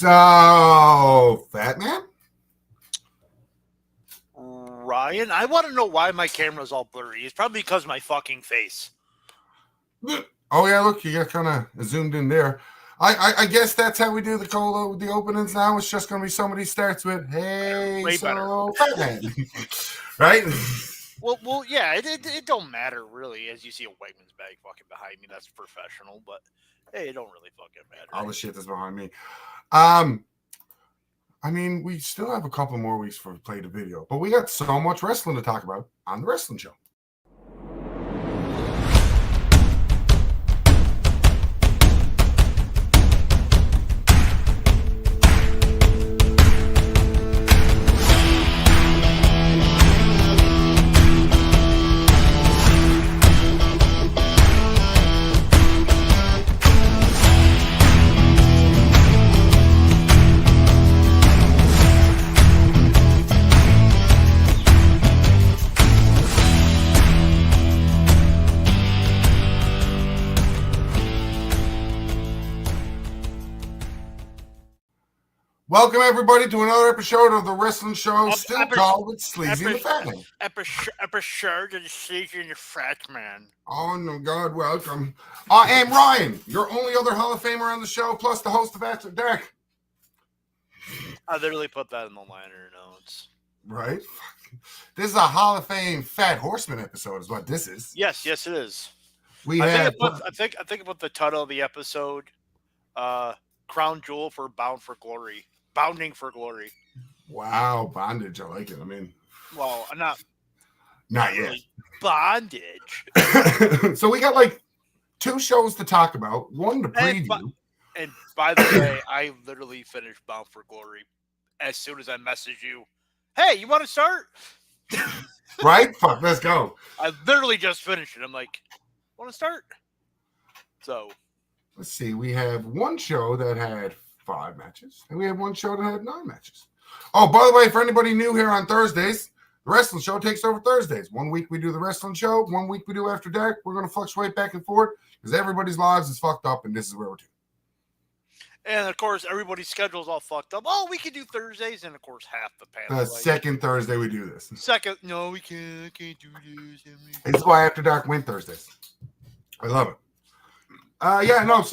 So, Fatman? Ryan, I want to know why my camera's all blurry. It's probably because of my fucking face. Oh, yeah, look, you got kind of zoomed in there. I guess that's how we do the openings now. It's just going to be somebody starts with, hey, Way so, Fatman. Right? Well, yeah, it don't matter, really, as you see a Wegman's bag fucking behind me. That's professional, but, hey, it don't really fucking matter. All the shit that's behind me. I mean, we still have a couple more weeks for play the video, but we got so much wrestling to talk about on the wrestling show. Welcome, everybody, to another episode of the Wrestling Show, still called with Sleazy and the Fatman. Episode of the Sleazy and the Fatman. Oh, no, God, welcome. I am Ryan, your only other Hall of Famer on the show, plus the host of After Dark. I literally put that in the liner notes. Right? This is a Hall of Fame Fat Horsemen episode is what this is. Yes, it is. I think about the title of the episode, Crown Jewel for Bounding for Glory. Wow, bondage. I like it. I mean, well, not yet. Really bondage. So we got like 2 shows to talk about. One to preview. And by the way, I literally finished Bound for Glory as soon as I messaged you. Hey, you want to start? Right? Fuck, let's go. I literally just finished it. I'm like, want to start? So let's see. We have one show that had 5 matches, and we have one show that had 9 matches. Oh, by the way, for anybody new here on Thursdays, the wrestling show takes over Thursdays. 1 week we do the wrestling show, 1 week we do After Dark. We're going to fluctuate back and forth because everybody's lives is fucked up, and this is where we're doing. And of course, everybody's schedule's all fucked up. Oh, we can do Thursdays, and of course, half the panel. The second Thursday we do this. No, we can't do this. It's why After Dark went Thursdays. I love it. So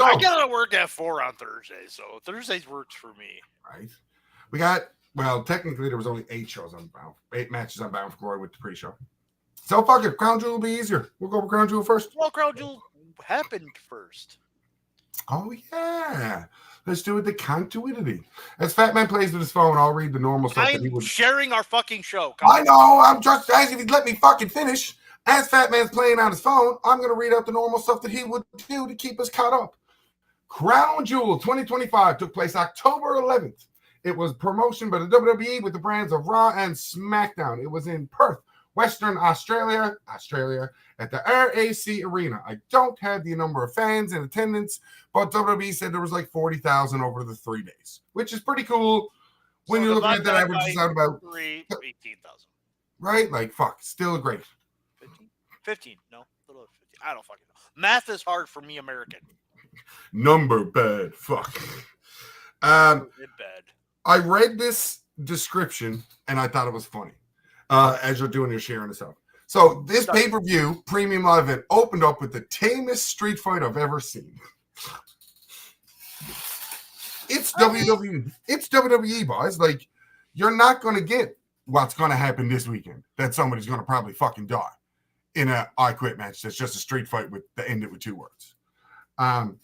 I gotta work at 4 on Thursdays, so Thursdays works for me. Right. We got, well, technically there was only 8 shows on Bound, 8 matches on Bound for Glory with the pre-show. So fuck it, Crown Jewel will be easier. We'll go with Crown Jewel first. Well, Crown Jewel happened first. Oh yeah. Let's do it the continuity. As Fatman plays with his phone, I'll read the normal stuff that he would. Sharing our fucking show. I know. I'm just asking if he'd let me fucking finish. As Fatman's playing on his phone, I'm going to read out the normal stuff that he would do to keep us caught up. Crown Jewel 2025 took place October 11th. It was promotion by the WWE with the brands of Raw and SmackDown. It was in Perth, Western Australia, at the RAC Arena. I don't have the number of fans in attendance, but WWE said there was like 40,000 over the 3 days, which is pretty cool. When you're looking at that average, it's out about 18,000. Right? Like, fuck, still great. 15, no, a little over 15. I don't fucking know. Math is hard for me, American. Number bad, fuck. Bad. I read this description and I thought it was funny. As you're doing your sharing this out. So this pay-per-view premium live event opened up with the tamest street fight I've ever seen. It's WWE. It's WWE, boys. Like, you're not going to get what's going to happen this weekend. That somebody's going to probably fucking die in a I Quit match. That's just a street fight with that ended with 2 words.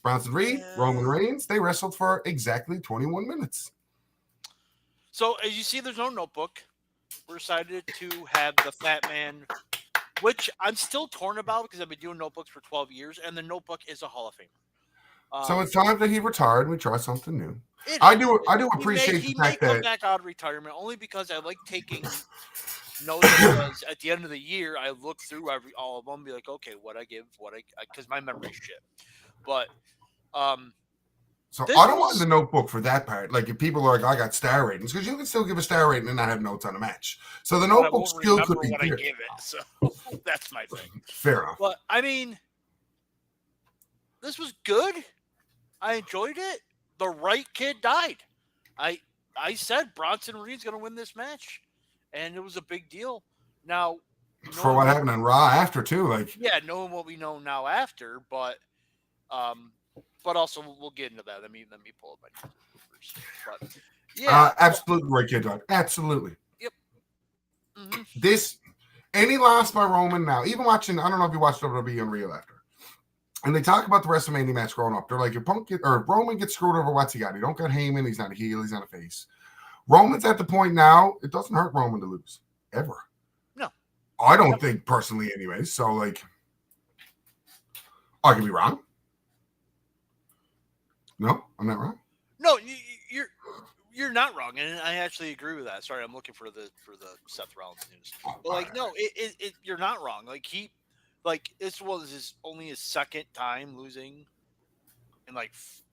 Bronson Reed, Roman Reigns, they wrestled for exactly 21 minutes. So as you see, there's no notebook. We're excited to have the Fatman, which I'm still torn about because I've been doing notebooks for 12 years, and the notebook is a Hall of Famer. So it's time that he retired and we try something new. I do appreciate the fact that he may come back out of retirement only because I like taking notes. Because at the end of the year, I look through all of them, and be like, okay, because my memory's shit. But so I don't want the notebook for that part. Like if people are like, I got star ratings, because you can still give a star rating and not have notes on a match. So the notebook still could be what I give it. So that's my thing. Fair enough. But I mean, this was good. I enjoyed it. The right kid died. I said Bronson Reed's going to win this match, and it was a big deal. Now, For what happened on Raw after too, like knowing what we know now after, but also we'll get into that. Let me pull up my numbers. But yeah, absolutely right, kid dog. Absolutely. Yep. Mm-hmm. This any loss by Roman now, even watching, I don't know if you watched WWE Unreal after. And they talk about the WrestleMania match growing up. They're like, if Roman gets screwed over, what's he got? He don't got Heyman. He's not a heel. He's not a face. Roman's at the point now, it doesn't hurt Roman to lose. Ever. No. I don't think personally anyways. So, like, I could be wrong. No, I'm not wrong. No, you're not wrong, and I actually agree with that. Sorry, I'm looking for the Seth Rollins news. But like, no, you're not wrong. Like this was only his second time losing in like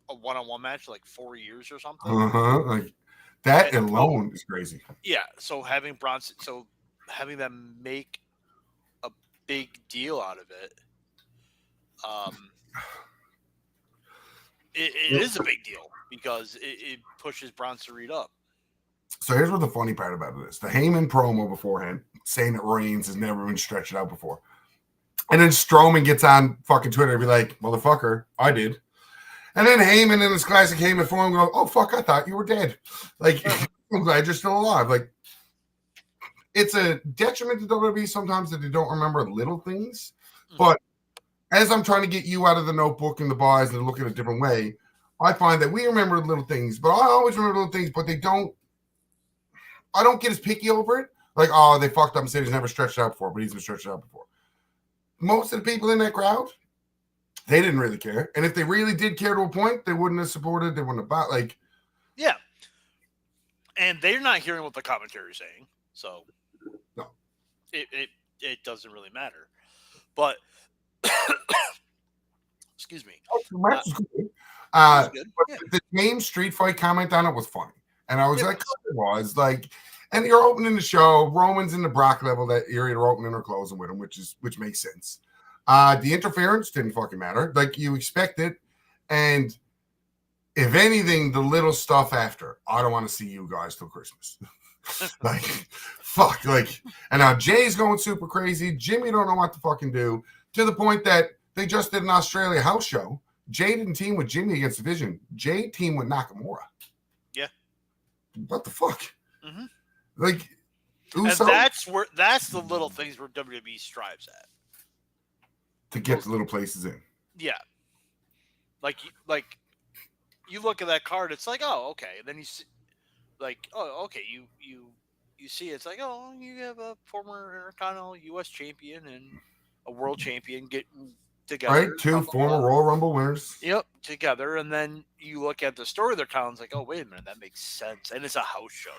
a one-on-one match, like 4 years or something. Like that alone is crazy. Yeah. So having Bronson, having them make a big deal out of it, it is a big deal because it pushes Bronson Reed up. So here's what the funny part about it is. The Heyman promo beforehand saying that Reigns has never been stretched out before. And then Strowman gets on fucking Twitter and be like, motherfucker, I did. And then Heyman in his classic Heyman form goes, oh, fuck, I thought you were dead. Like, I'm glad you're still alive. Like, it's a detriment to WWE sometimes that they don't remember little things. But as I'm trying to get you out of the notebook and the boys and look at a different way, I find that we remember little things. But I always remember little things, but I don't get as picky over it. Like, oh, they fucked up and said he's never stretched out before, but he's been stretched out before. Most of the people in that crowd, they didn't really care. And if they really did care to a point, they wouldn't have supported. They wouldn't have like. Yeah. And they're not hearing what the commentary is saying. So no, it doesn't really matter. But excuse me. Match was good. Yeah. The James Street Fight comment on it was funny. And I was like, it was like, and you're opening the show. Roman's in the Brock level that you're either opening or closing with him, which makes sense. The interference didn't fucking matter. Like you expect it. And if anything, the little stuff after, I don't want to see you guys till Christmas. Like, fuck. Like, and now Jay's going super crazy. Jimmy don't know what to fucking do, to the point that they just did an Australia house show. Jay didn't team with Jimmy against Division. Jay teamed with Nakamura. Yeah. What the fuck? Mm-hmm. Like, Uso, and that's the little things where WWE strives at. To get the little places in. Yeah. Like you look at that card, it's like, oh, okay. And then you see, like, oh, okay, you see it's like, oh, you have a former Intercontinental U.S. champion and a world champion get together. Right, two former Royal Rumble winners. Yep, together. And then you look at the story they're telling, it's like, oh, wait a minute, that makes sense. And it's a house show.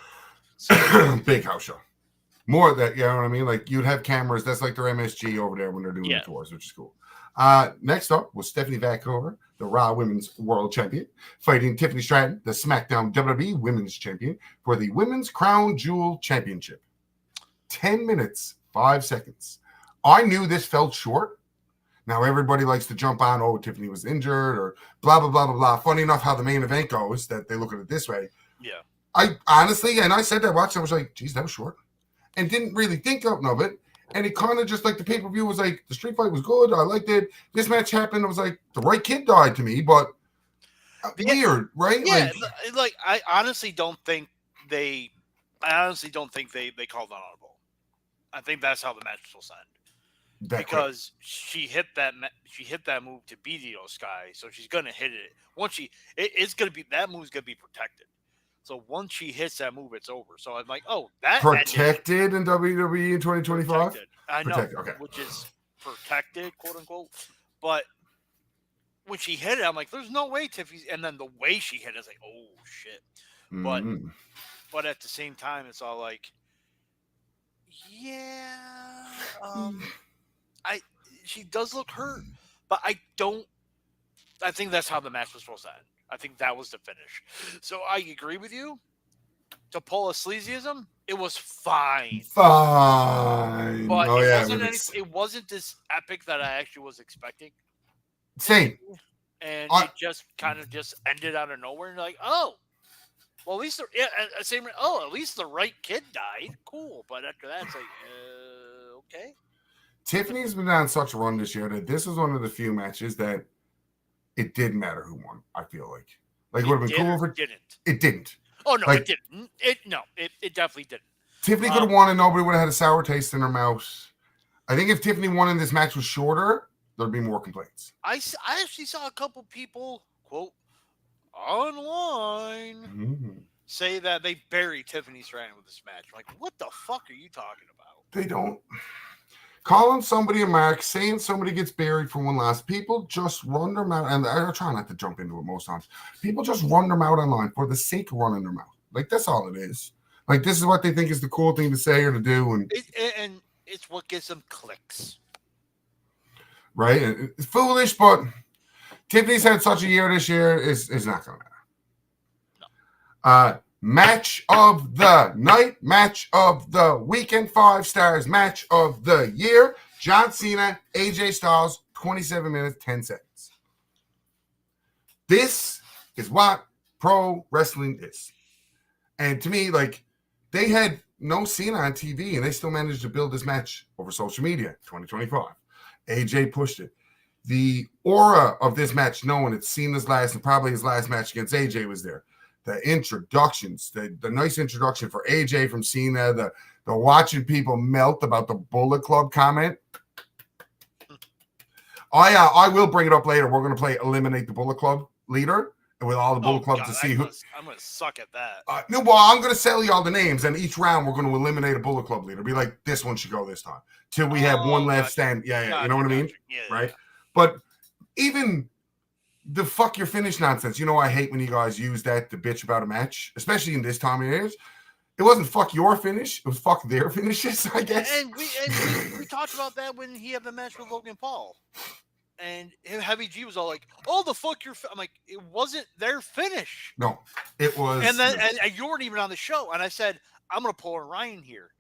So, big house show. More of that, you know what I mean? Like, you'd have cameras. That's like their MSG over there when they're doing the tours, which is cool. Next up was Stephanie Vancouver, the Raw Women's World Champion, fighting Tiffany Stratton, the SmackDown WWE Women's Champion, for the Women's Crown Jewel Championship. 10 minutes, 5 seconds. I knew this felt short. Now, everybody likes to jump on, oh, Tiffany was injured or blah, blah, blah, blah, blah. Funny enough how the main event goes, that they look at it this way. Yeah. I honestly, and I said that watching, I was like, geez, that was short. And didn't really think of it. And it kind of just like the pay-per-view was like, the street fight was good. I liked it. This match happened. I was like, the right kid died to me, but weird, right? Yeah, like I honestly don't think they called an audible. I think that's how the match will end. Because she hit that move to beat Io Sky, so she's gonna hit it. Once that move's gonna be protected. So once she hits that move, it's over. So I'm like, oh, that protected in WWE in 2025. I know, okay. Which is protected, quote unquote. But when she hit it, I'm like, there's no way Tiffany's. And then the way she hit it, is like, oh shit. But at the same time, it's all like, yeah, she does look hurt, but I think that's how the match was supposed to end. I think that was the finish. So I agree with you. To pull a sleazyism, it was fine. Fine. But it wasn't this epic that I actually was expecting. Same. And it just kind of just ended out of nowhere. And you're like, oh. Well, at least same. Oh, at least the right kid died. Cool, but after that, it's like, okay. Tiffany's been on such a run this year that this was one of the few matches that it didn't matter who won. I feel like it would have been cool if it didn't. It didn't. Oh no, it didn't. It definitely didn't. Tiffany could have won, and nobody would have had a sour taste in her mouth. I think if Tiffany won and this match was shorter, there'd be more complaints. I actually saw a couple people quote online say that they buried Tiffany Stratton with this match. I'm like, what the fuck are you talking about? They don't. Calling somebody a mark, saying somebody gets buried for one last. People just run their mouth, and I try not to jump into it most times. People just run their mouth online for the sake of running their mouth. Like, that's all it is. Like, this is what they think is the cool thing to say or to do. And it's what gets them clicks. Right? It's foolish, but Tiffany's had such a year this year, it's not going to matter. No. Match of the night, match of the weekend, 5 stars, match of the year. John Cena, AJ Styles, 27 minutes, 10 seconds. This is what pro wrestling is. And to me, like, they had no Cena on TV, and they still managed to build this match over social media, 2025. AJ pushed it. The aura of this match, knowing it's Cena's last and probably his last match against AJ, was there. The introductions, the nice introduction for AJ from Cena, the watching people melt about the Bullet Club comment. I will bring it up later. We're going to play Eliminate the Bullet Club leader with all the Bullet Club to see who. I'm going to suck at that. No, well, I'm going to sell you all the names, and each round we're going to eliminate a Bullet Club leader. Be like, this one should go this time. Till we have one left stand. Yeah, you know what I mean? Yeah, right? Yeah. But even the fuck your finish nonsense. You know, I hate when you guys use that to bitch about a match, especially in this time of years. It wasn't fuck your finish. It was fuck their finishes, I guess. And we talked about that when he had the match with Logan Paul. And Heavy G was all like, oh, the fuck your... I'm like, it wasn't their finish. No, it was... And then and you weren't even on the show. And I said, I'm going to pull a Ryan here.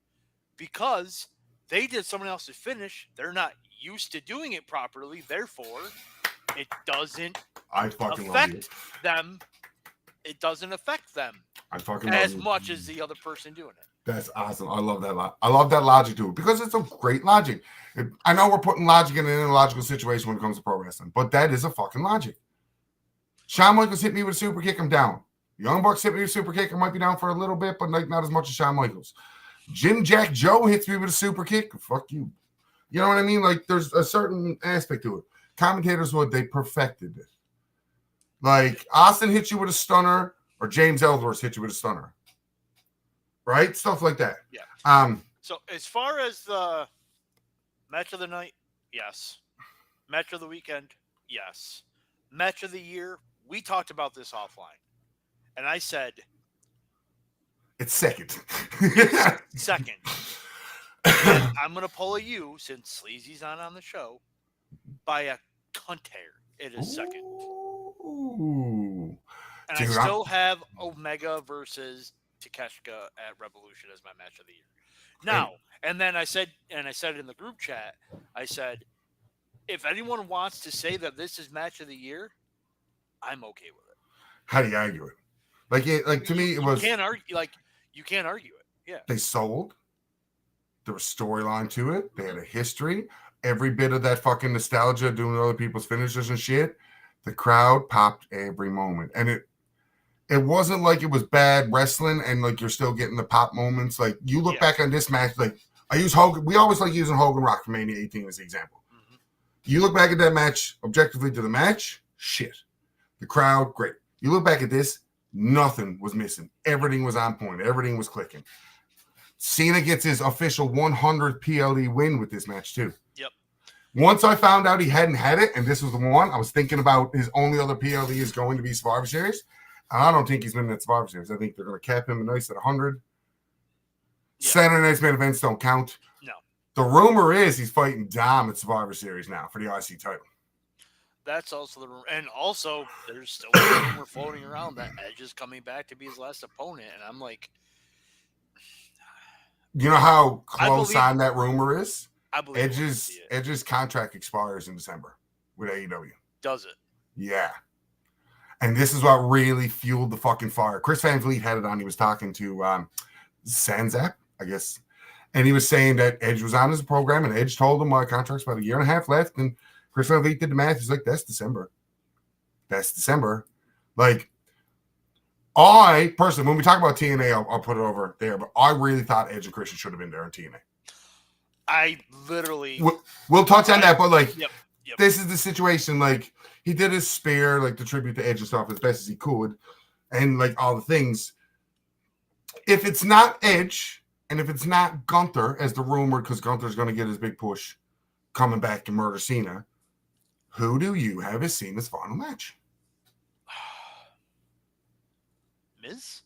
Because they did someone else's finish. They're not used to doing it properly. Therefore, it doesn't affect them. It doesn't affect them as much as the other person doing it. That's awesome. I love that. I love that logic to it because it's a great logic. I know we're putting logic in an illogical situation when it comes to pro wrestling, but that is a fucking logic. Shawn Michaels hit me with a super kick. I'm down. Young Bucks hit me with a super kick. I might be down for a little bit, but not as much as Shawn Michaels. Jim Jack Joe hits me with a super kick. Fuck you. You know what I mean? Like, there's a certain aspect to it. Commentators they perfected it. Like, Austin hits you with a stunner, or James Ellsworth hits you with a stunner. Right? Stuff like that. Yeah. So, as far as the match of the night, yes. Match of the weekend, yes. Match of the year, we talked about this offline. And I said... It's second. Second. And I'm going to pull a you, since Sleazy's not on the show, by a cunt hair. It is second. Ooh. And dude, I still have Omega versus Takeshita at Revolution as my match of the year. Now, and then I said it in the group chat, I said, if anyone wants to say that this is match of the year, I'm okay with it. How do you argue it? Like to me, it was... You can't argue it. Yeah. They sold. There was storyline to it. They had a history. Every bit of that fucking nostalgia doing other people's finishes and shit. The crowd popped every moment. And it wasn't like it was bad wrestling and like you're still getting the pop moments. Like you look back on this match, like I use Hogan. We always like using Hogan Rock from Mania 18 as the example. Mm-hmm. You look back at that match objectively to the match, shit. The crowd, great. You look back at this, nothing was missing. Everything was on point. Everything was clicking. Cena gets his official 100th PLE win with this match too. Yep. Once I found out he hadn't had it, and this was the one, I was thinking about his only other PLE is going to be Survivor Series. And I don't think he's been in that Survivor Series. I think they're going to cap him nice at 100. Yeah. Saturday night's main events don't count. No. The rumor is he's fighting Dom at Survivor Series now for the IC title. That's also the rumor. And also, there's still a rumor floating around that Edge is coming back to be his last opponent. And I'm like... You know how close on that rumor is? I believe Edge's contract expires in December with AEW. Does it? Yeah. And this is what really fueled the fucking fire. Chris Van Vliet had it on. He was talking to Sanzap, I guess. And he was saying that Edge was on his program, and Edge told him my contract's about a year and a half left. And Chris Van Vliet did the math. He's like, that's December. That's December. Like, I personally, when we talk about TNA, I'll put it over there. But I really thought Edge and Christian should have been there in TNA. I literally. We'll touch on that, but like, yep. This is the situation. Like, he did his spear, like the tribute to Edge and stuff as best as he could, and like all the things. If it's not Edge, and if it's not Gunther, as the rumor, because Gunther's going to get his big push coming back to murder Cena, who do you have as Cena's final match? Miz?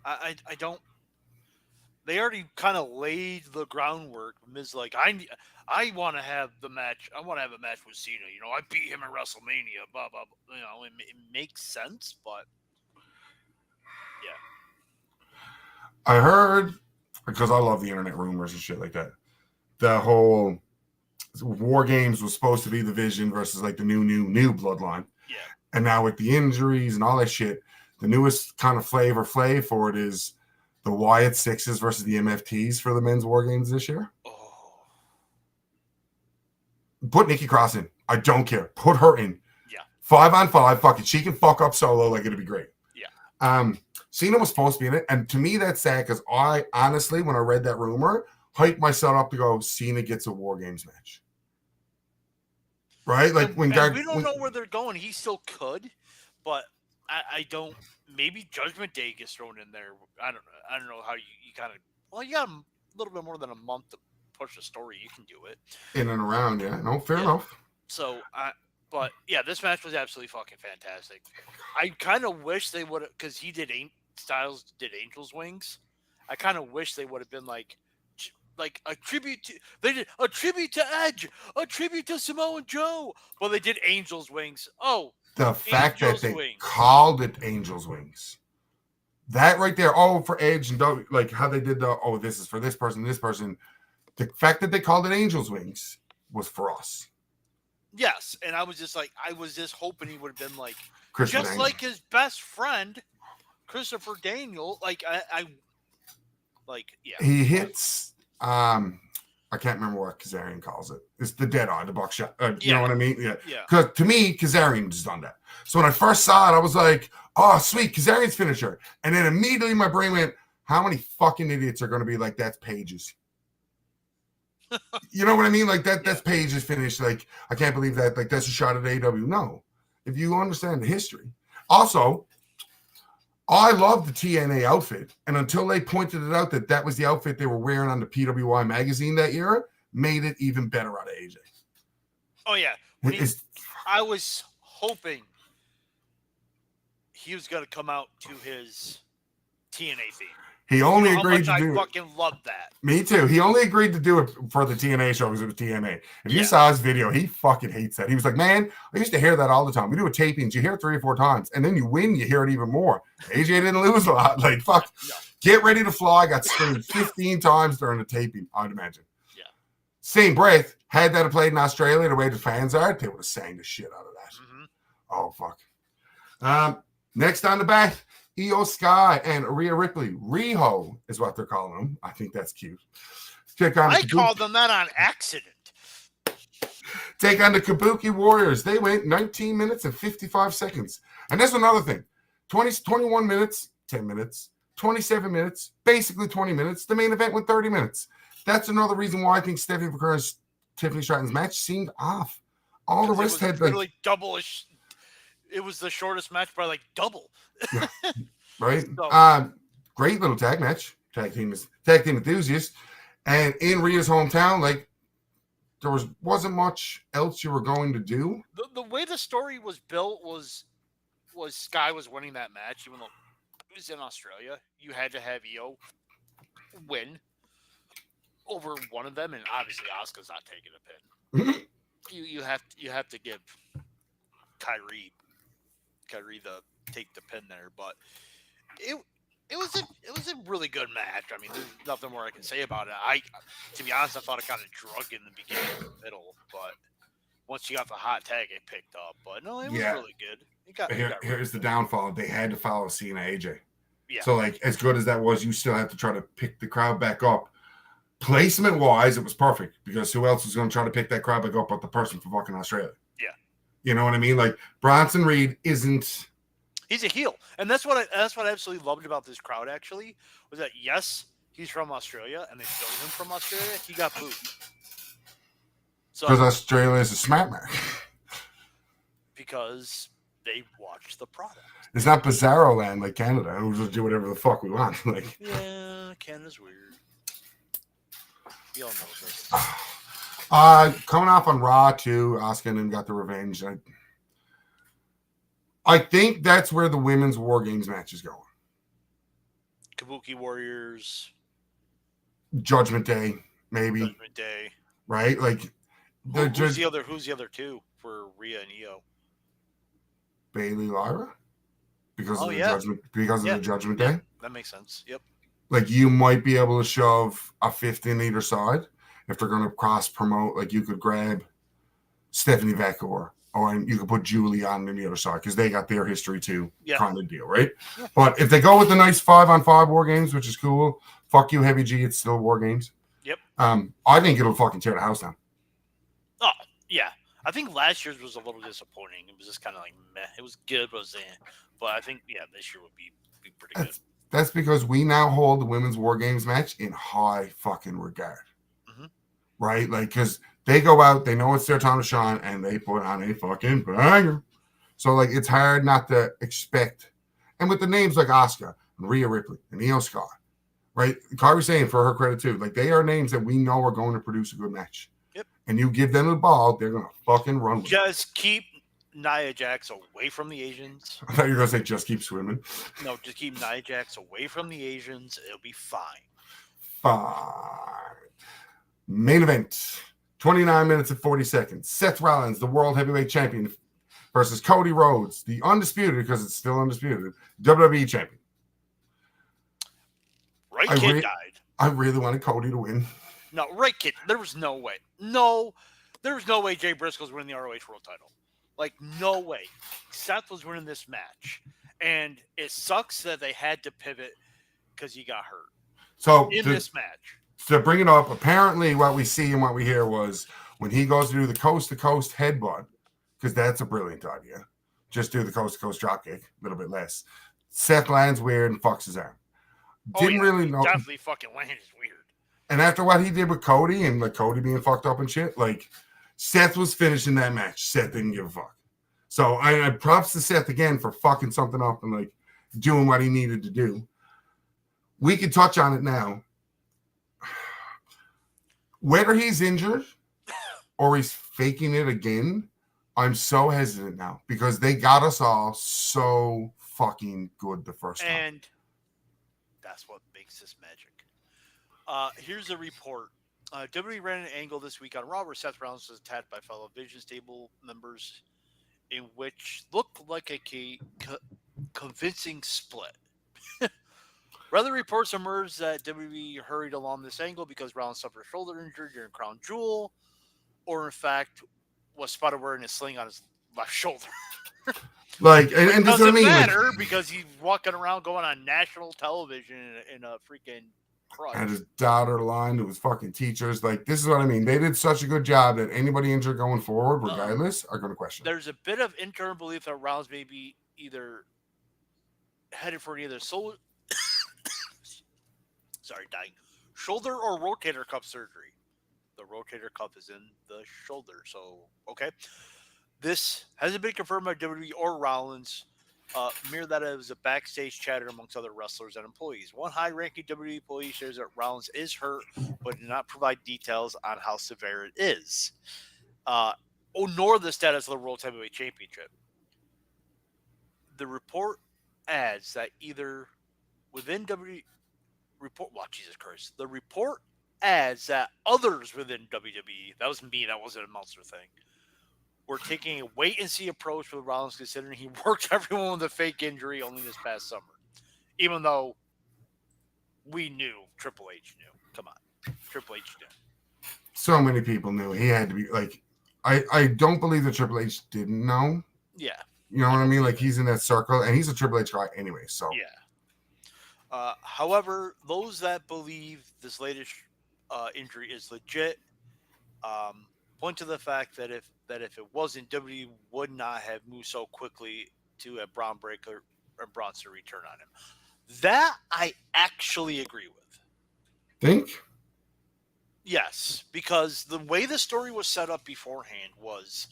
I don't. They already kind of laid the groundwork. Miz, like, I want to have the match. I want to have a match with Cena. You know, I beat him at WrestleMania. Blah blah blah. You know, it makes sense, but yeah. I heard, because I love the internet rumors and shit like that, the whole War Games was supposed to be the Vision versus like the new bloodline. Yeah. And now with the injuries and all that shit, the newest kind of flavor for it is the Wyatt Sixes versus the MFTs for the men's War Games this year. Oh. Put Nikki Cross in. I don't care. Put her in. Yeah. 5-on-5. Fuck it. She can fuck up solo. Like, it'd be great. Yeah. Cena was supposed to be in it. And to me, that's sad because I honestly, when I read that rumor, hyped myself up to go, Cena gets a War Games match. Right? Like, we don't know where they're going. He still could, but I don't. Maybe Judgment Day gets thrown in there. I don't know how you kind of. Well, you got a little bit more than a month to push a story. You can do it in and around. Yeah, no, fair enough. So, but yeah, this match was absolutely fucking fantastic. I kind of wish they would have, because Styles did Angel's Wings. I kind of wish they would have been like a tribute to. They did a tribute to Edge, a tribute to Samoa Joe. Well, they did Angel's Wings. Oh. The fact that they called it Angel's Wings. That right there, for Edge and like how they did this is for this person. The fact that they called it Angel's Wings was for us. Yes, and I was just hoping he would have been like, Christopher like his best friend, Christopher Daniel. Like, yeah. He hits, I can't remember what Kazarian calls it. It's the dead eye, the buckshot. You know what I mean? Yeah. Because to me, Kazarian just done that. So when I first saw it, I was like, oh, sweet, Kazarian's finisher. And then immediately my brain went, how many fucking idiots are going to be like, that's Paige's? You know what I mean? Like, that's Paige's finish. Like, I can't believe that. Like, that's a shot at AW. No. If you understand the history. Also, I love the TNA outfit, and until they pointed it out that was the outfit they were wearing on the PWI magazine that year, made it even better out of AJ. Oh yeah, I was hoping he was going to come out to his TNA theme. He only agreed to do it. I fucking love that. Me too. He only agreed to do it for the TNA show because it was TNA. If you saw his video, he fucking hates that. He was like, man, I used to hear that all the time. We do a tapings. You hear it 3 or 4 times. And then you win, you hear it even more. AJ didn't lose a lot. Like, fuck. No. Get ready to fly. Got screamed 15 times during the taping, I'd imagine. Yeah. Same breath. Had that played in Australia the way the fans are, they would have sang the shit out of that. Mm-hmm. Oh, fuck. Next on the back. Io Sky and Rhea Ripley. Riho is what they're calling them. I think that's cute. I called them that on accident. Take on the Kabuki Warriors. They went 19 minutes and 55 seconds. And that's another thing. 21 minutes, 10 minutes, 27 minutes, basically 20 minutes. The main event went 30 minutes. That's another reason why I think Stephanie McCurry's Tiffany Stratton's match seemed off. All the rest had literally double-ish. It was the shortest match by like double. Yeah. Right. So. Great little tag match. Tag team enthusiasts. And in Rhea's hometown, like there wasn't much else you were going to do. The way the story was built was Sky was winning that match, even though it was in Australia. You had to have Io win over one of them, and obviously Asuka's not taking a pin. You have to give Kyrie take the pin there, but it was a really good match. I mean, there's nothing more I can say about it. To be honest, I thought it kind of drug in the beginning and the middle, but once you got the hot tag, it picked up. But no, it was Yeah. really good. It got Here's the downfall. They had to follow Cena AJ. Yeah. So, like, as good as that was, you still have to try to pick the crowd back up. Placement wise, it was perfect because who else was going to try to pick that crowd back up but the person from fucking Australia? Yeah. You know what I mean? Like, Bronson Reed isn't. He's a heel, and that's what I absolutely loved about this crowd. Actually, was that yes, he's from Australia, and they billed him from Australia. He got booed. So Because Australia is a smart man. Because they watch the product. It's not Bizarro land like Canada. We'll just do whatever the fuck we want. Like, yeah, Canada's weird. We all know this. Coming off on Raw too, Asuka and him got the revenge. I think that's where the women's War Games match is going. Kabuki Warriors. Judgment Day, maybe. Judgment Day. Right? Like, who's the other two for Rhea and Io? Bailey Lyra? Because of the Judgment Yeah, Day? that makes sense. Yep. Like, you might be able to shove a fifth in either side if they're going to cross promote. Like, you could grab Stephanie Vekor, or you could put Julie on the other side because they got their history too, kind of deal, right? Yeah. But if they go with the nice 5-on-5 War Games, which is cool, fuck you, Heavy G, it's still War Games. Yep. I think it'll fucking tear the house down. Oh, yeah. I think last year's was a little disappointing. It was just kind of like meh. It was good, but but I think this year would be pretty good. That's because we now hold the women's War Games match in high fucking regard, right? Like, because they go out, they know it's their time to shine, and they put on a fucking banger. So, like, it's hard not to expect. And with the names like Asuka and Rhea Ripley and Io Sky, right? Kyrie's saying, for her credit too, like, they are names that we know are going to produce a good match. Yep. And you give them the ball, they're going to fucking run with it. Just keep Nia Jax away from the Asians. I thought you were going to say just keep swimming. No, just keep Nia Jax away from the Asians. It'll be fine. Fine. Main event. 29 minutes and 40 seconds. Seth Rollins, the World Heavyweight Champion, versus Cody Rhodes, the undisputed, because it's still undisputed, WWE Champion. Right Kid died. I really wanted Cody to win. No, Right Kid. There was no way. No, there was no way Jay Briscoe's winning the ROH World Title. Like, no way. Seth was winning this match. And it sucks that they had to pivot because he got hurt. So in this match. To bring it up, apparently what we see and what we hear was when he goes to do the coast-to-coast headbutt, because that's a brilliant idea. Just do the coast-to-coast dropkick, a little bit less. Seth lands weird and fucks his arm. Didn't really know. Definitely fucking landed weird. And after what he did with Cody and like Cody being fucked up and shit, like Seth was finishing that match. Seth didn't give a fuck. So I props to Seth again for fucking something up and like doing what he needed to do. We can touch on it now. Whether he's injured or he's faking it again, I'm so hesitant now because they got us all so fucking good the first time. And that's what makes this magic. Here's a report. WWE ran an angle this week on Raw where Seth Rollins was attacked by fellow Vision Stable members in which looked like a convincing split. Rather, reports emerged that WWE hurried along this angle because Rollins suffered a shoulder injury during Crown Jewel, or in fact, was spotted wearing a sling on his left shoulder. Like, and this is what I mean. Matter because he's walking around going on national television in a freaking crutch. And his daughter line to his fucking teachers. Like, this is what I mean. They did such a good job that anybody injured going forward, regardless, are going to question. There's a bit of internal belief that Rollins may be either headed for either shoulder or rotator cuff surgery. The rotator cuff is in the shoulder, so okay. This hasn't been confirmed by WWE or Rollins. Mere that it was a backstage chatter amongst other wrestlers and employees. One high-ranking WWE employee shares that Rollins is hurt, but did not provide details on how severe it is, nor the status of the World Heavyweight Championship. The report adds that either within WWE report. Wow, Jesus Christ! The report adds that others within WWE, that was me, that wasn't a Meltzer thing, we're taking a wait-and-see approach with Rollins, considering he worked everyone with a fake injury only this past summer. Even though we knew, Triple H knew. Come on. Triple H knew. So many people knew. He had to be, like, I don't believe that Triple H didn't know. Yeah. You know what I mean? Like, he's in that circle, and he's a Triple H guy anyway. So yeah. However, those that believe this latest injury is legit point to the fact that if it wasn't, WWE would not have moved so quickly to have Braun Breaker or Bronson return on him. That I actually agree with. Think? Yes, because the way the story was set up beforehand was,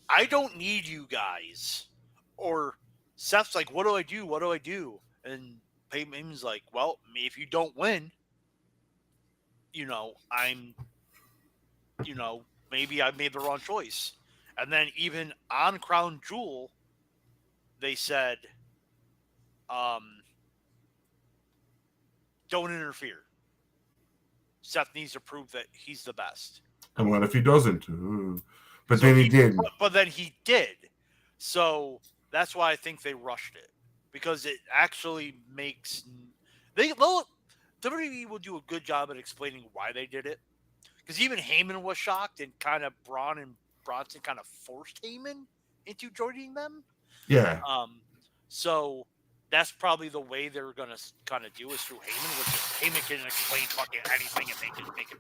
I don't need you guys. Or Seth's like, what do I do? What do I do? And Peyton's like, well, if you don't win, maybe I made the wrong choice. And then even on Crown Jewel, they said, don't interfere. Seth needs to prove that he's the best. And what if he doesn't? But so then he did. But then he did. So that's why I think they rushed it. Because it actually makes... WWE will do a good job at explaining why they did it. Because even Heyman was shocked, and kind of Braun and Bronson kind of forced Heyman into joining them. Yeah. So that's probably the way they're going to kind of do is through Heyman, which is Heyman can explain fucking anything and make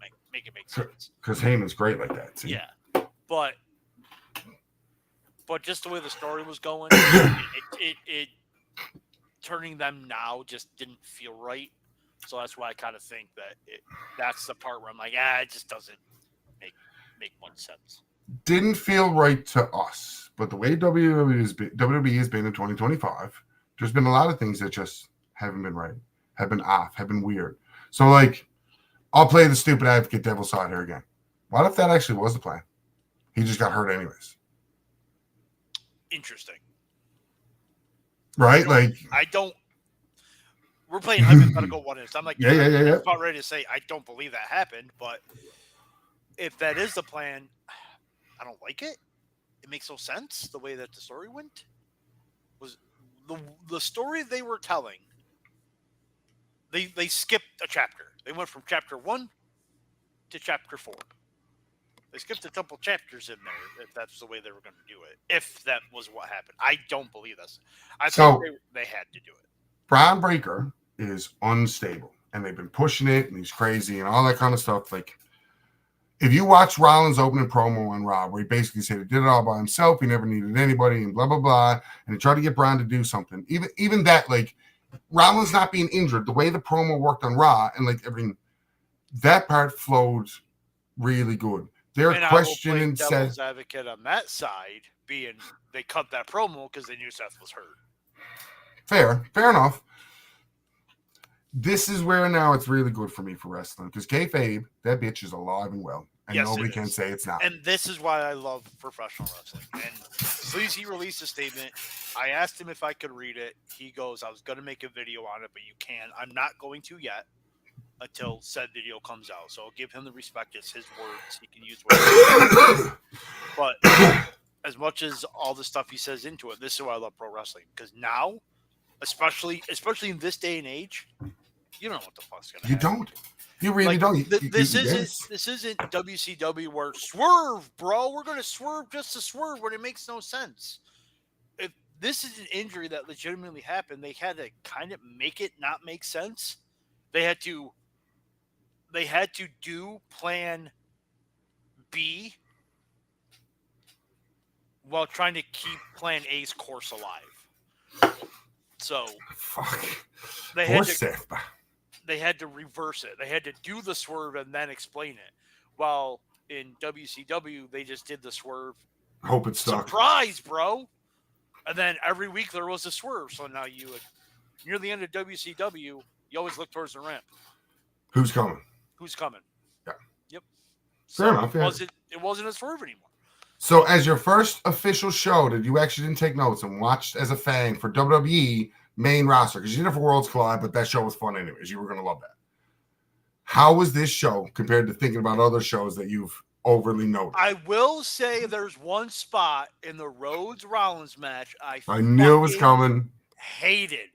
it make sense. Because Heyman's great like that. See? Yeah. But just the way the story was going, it turning them now just didn't feel right. So that's why I kind of think that that's the part where I'm like, it just doesn't make much sense. Didn't feel right to us, but the way WWE has been in 2025, there's been a lot of things that just haven't been right, have been off, have been weird. So, like, I'll play the stupid advocate devil's side here again. What if that actually was the plan? He just got hurt anyways. Interesting. Right? We're playing hypothetical one is. I'm like, yeah. I'm about ready to say I don't believe that happened, but if that is the plan, I don't like it. It makes no sense the way that the story went. Was the story they were telling? They skipped a chapter. They went from chapter 1 to chapter 4. They skipped a couple chapters in there, if that's the way they were going to do it. If that was what happened, I don't believe this. I think they had to do it. Braun Breaker is unstable, and they've been pushing it, and he's crazy, and all that kind of stuff. Like, if you watch Rollins' opening promo on Raw, where he basically said he did it all by himself, he never needed anybody, and blah blah blah, and he tried to get Braun to do something. Even that, like, Rollins not being injured, the way the promo worked on Raw, and like everything, that part flowed really good. They're questioning Seth. Devil's advocate on that side, being they cut that promo because they knew Seth was hurt. Fair enough. This is where now it's really good for me for wrestling, because kayfabe, that bitch is alive and well, and nobody can say it's not. And this is why I love professional wrestling. And Sleazy released a statement. I asked him if I could read it. He goes, I was going to make a video on it, but you can. I'm not going to yet until said video comes out. So I'll give him the respect. It's his words. He can use whatever. But as much as all the stuff he says into it, this is why I love pro wrestling. Because now, especially in this day and age, you don't know what the fuck's gonna happen. You don't. You really don't. This isn't WCW where swerve, bro. We're gonna swerve just to swerve when it makes no sense. If this is an injury that legitimately happened, they had to kind of make it not make sense. They had to do plan B while trying to keep plan A's course alive. So they had to reverse it. They had to do the swerve and then explain it. While in WCW, they just did the swerve. Hope it's stuck. Surprise, bro. And then every week there was a swerve. So now near the end of WCW, you always look towards the ramp. Who's coming? Yeah. Yep. Fair enough. Yeah. It wasn't a swerve anymore. So as your first official show that you actually didn't take notes and watched as a fan for WWE main roster, because you did it for Worlds Collide, but that show was fun anyways. You were going to love that. How was this show compared to thinking about other shows that you've overly noticed? I will say there's one spot in the Rhodes Rollins match I knew it was coming. Hated.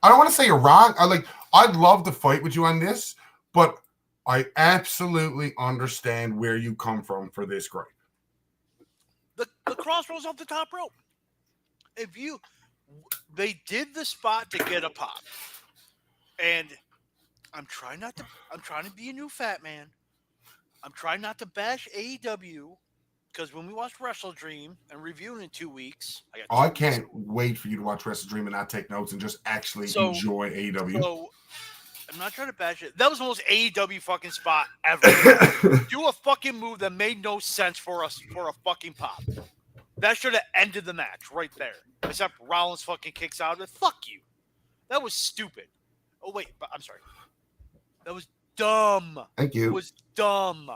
I don't want to say you're wrong. I'd love to fight with you on this, but I absolutely understand where you come from for this gripe. The crossroads off the top rope. They did the spot to get a pop, and I'm trying to be a new fat man. I'm trying not to bash AEW because when we watch Wrestle Dream and review it in 2 weeks, I can't wait for you to watch Wrestle Dream and not take notes and just actually enjoy AEW. So I'm not trying to bash it. That was the most AEW fucking spot ever. Do a fucking move that made no sense for a fucking pop. That should have ended the match right there. Except Rollins fucking kicks out of it. Fuck you. That was stupid. Oh wait, but I'm sorry. That was dumb. Thank you. It was dumb.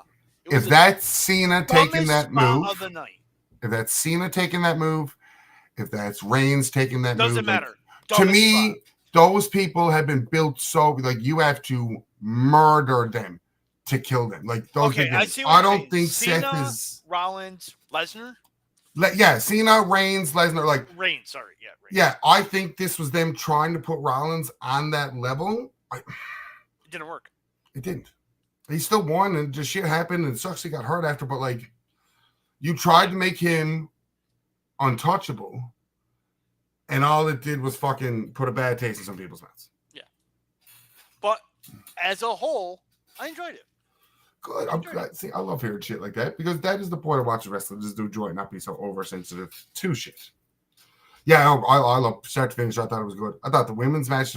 If that's Cena taking that move, of the night. If that's Cena taking that move, if that's Reigns taking that move, doesn't matter. To me, those people have been built so like you have to murder them to kill them. Like those. Okay, I don't think Cena, Seth is Rollins, Lesnar. Yeah, Cena, Reigns, Lesnar, like Reigns. Sorry, yeah, Reigns. Yeah. I think this was them trying to put Rollins on that level. It didn't work. It didn't. He still won, and just shit happened, and it sucks he got hurt after. But like, you tried to make him untouchable, and all it did was fucking put a bad taste in some people's mouths. Yeah. But as a whole, I enjoyed it. Good. I love hearing shit like that because that is the point of watching wrestling, just to enjoy it, not be so oversensitive to shit. Yeah, I love start to finish. I thought it was good. I thought the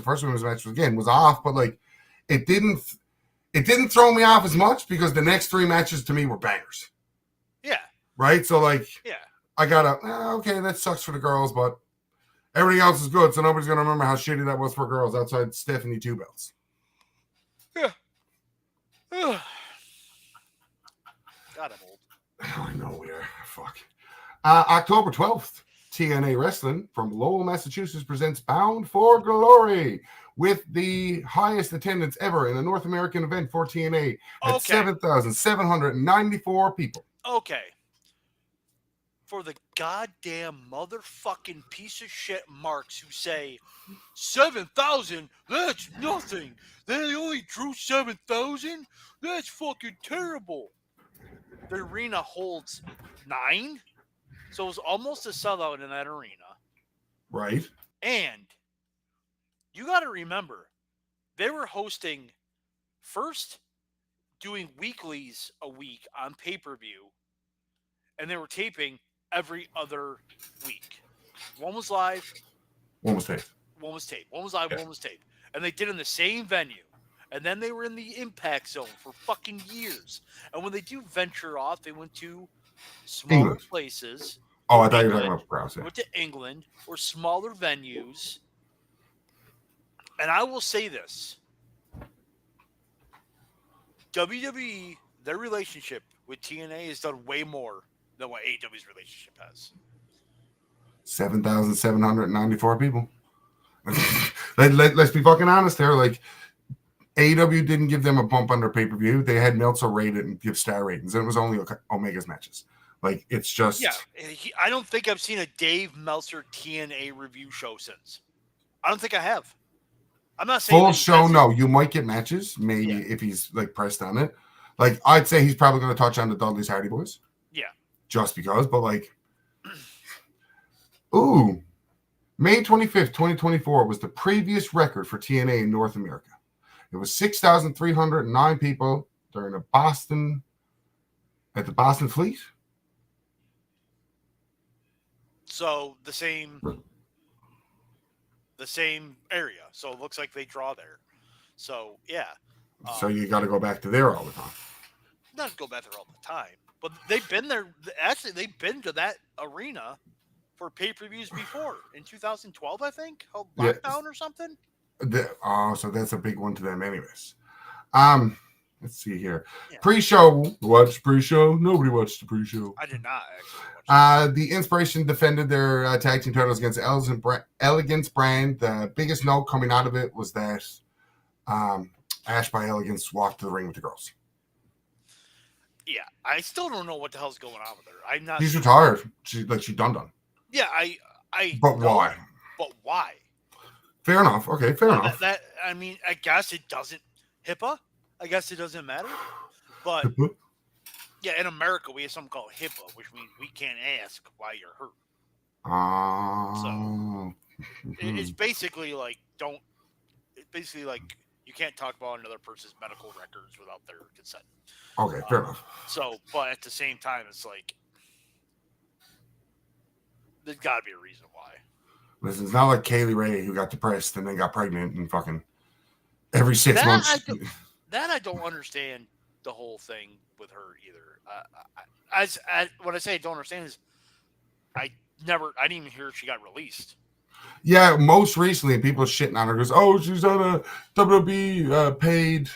first women's match was off, but like it didn't throw me off as much because the next 3 matches to me were bangers. Yeah. Right? So like I gotta okay, that sucks for the girls, but everything else is good, so nobody's gonna remember how shitty that was for girls outside Stephanie Two Belts. Yeah. God, I'm old. I know we are. Fuck. October 12th, TNA Wrestling from Lowell, Massachusetts presents Bound for Glory with the highest attendance ever in a North American event for TNA at 7,794 people. Okay. For the goddamn motherfucking piece of shit marks who say 7,000, that's nothing. They only drew 7,000? That's fucking terrible. The arena holds 9, so it was almost a sellout in that arena. Right. And you got to remember, they were hosting first doing weeklies a week on pay-per-view, and they were taping every other week. One was live. One was taped. One was taped. One was live. One was taped. And they did it in the same venue. And then they were in the Impact Zone for fucking years. And when they do venture off, they went to smaller places. Oh, I thought you were talking about Browse. Went to England or smaller venues. And I will say this. WWE, their relationship with TNA has done way more than what AEW's relationship has. 7,794 people. Let's be fucking honest there. Like, AEW didn't give them a bump on their pay-per-view. They had Meltzer rate it and give star ratings, and it was only Omega's matches. Like, it's just... Yeah, I don't think I've seen a Dave Meltzer TNA review show since. I don't think I have. I'm not saying... Full show, no. You might get matches, maybe, if he's, like, pressed on it. Like, I'd say he's probably going to touch on the Dudley's Hardy Boys. Yeah. Just because, but, like... Ooh. May 25th, 2024 was the previous record for TNA in North America. It was 6,309 people during at the Boston Fleet. So the same area. So it looks like they draw there. So yeah. So you got to go back to there all the time. Not go back there all the time, but they've been there. Actually, they've been to that arena for pay-per-views before in 2012, I think. Lockdown or something. So that's a big one to them anyways. Let's see here. Yeah. Pre-show. Watch pre-show? Nobody watched the pre-show. I did not actually. The Inspiration defended their tag team titles against Elegance Brand. The biggest note coming out of it was that Ash by Elegance walked to the ring with the girls. Yeah, I still don't know what the hell's going on with her. I'm not. She's retired. She's done. Yeah, I. But why? But why? Fair enough. Okay, fair enough. I mean, I guess it doesn't HIPAA. I guess it doesn't matter. But yeah, in America we have something called HIPAA, which means we can't ask why you're hurt. So it's basically like you can't talk about another person's medical records without their consent. Okay, fair enough. So, but at the same time, it's like there's got to be a reason why. Listen, it's not like Kaylee Ray who got depressed and then got pregnant and fucking every 6 months. I don't understand the whole thing with her either. What I say I don't understand is I didn't even hear she got released. Yeah, most recently people are shitting on her because, oh, she's on a WWE paid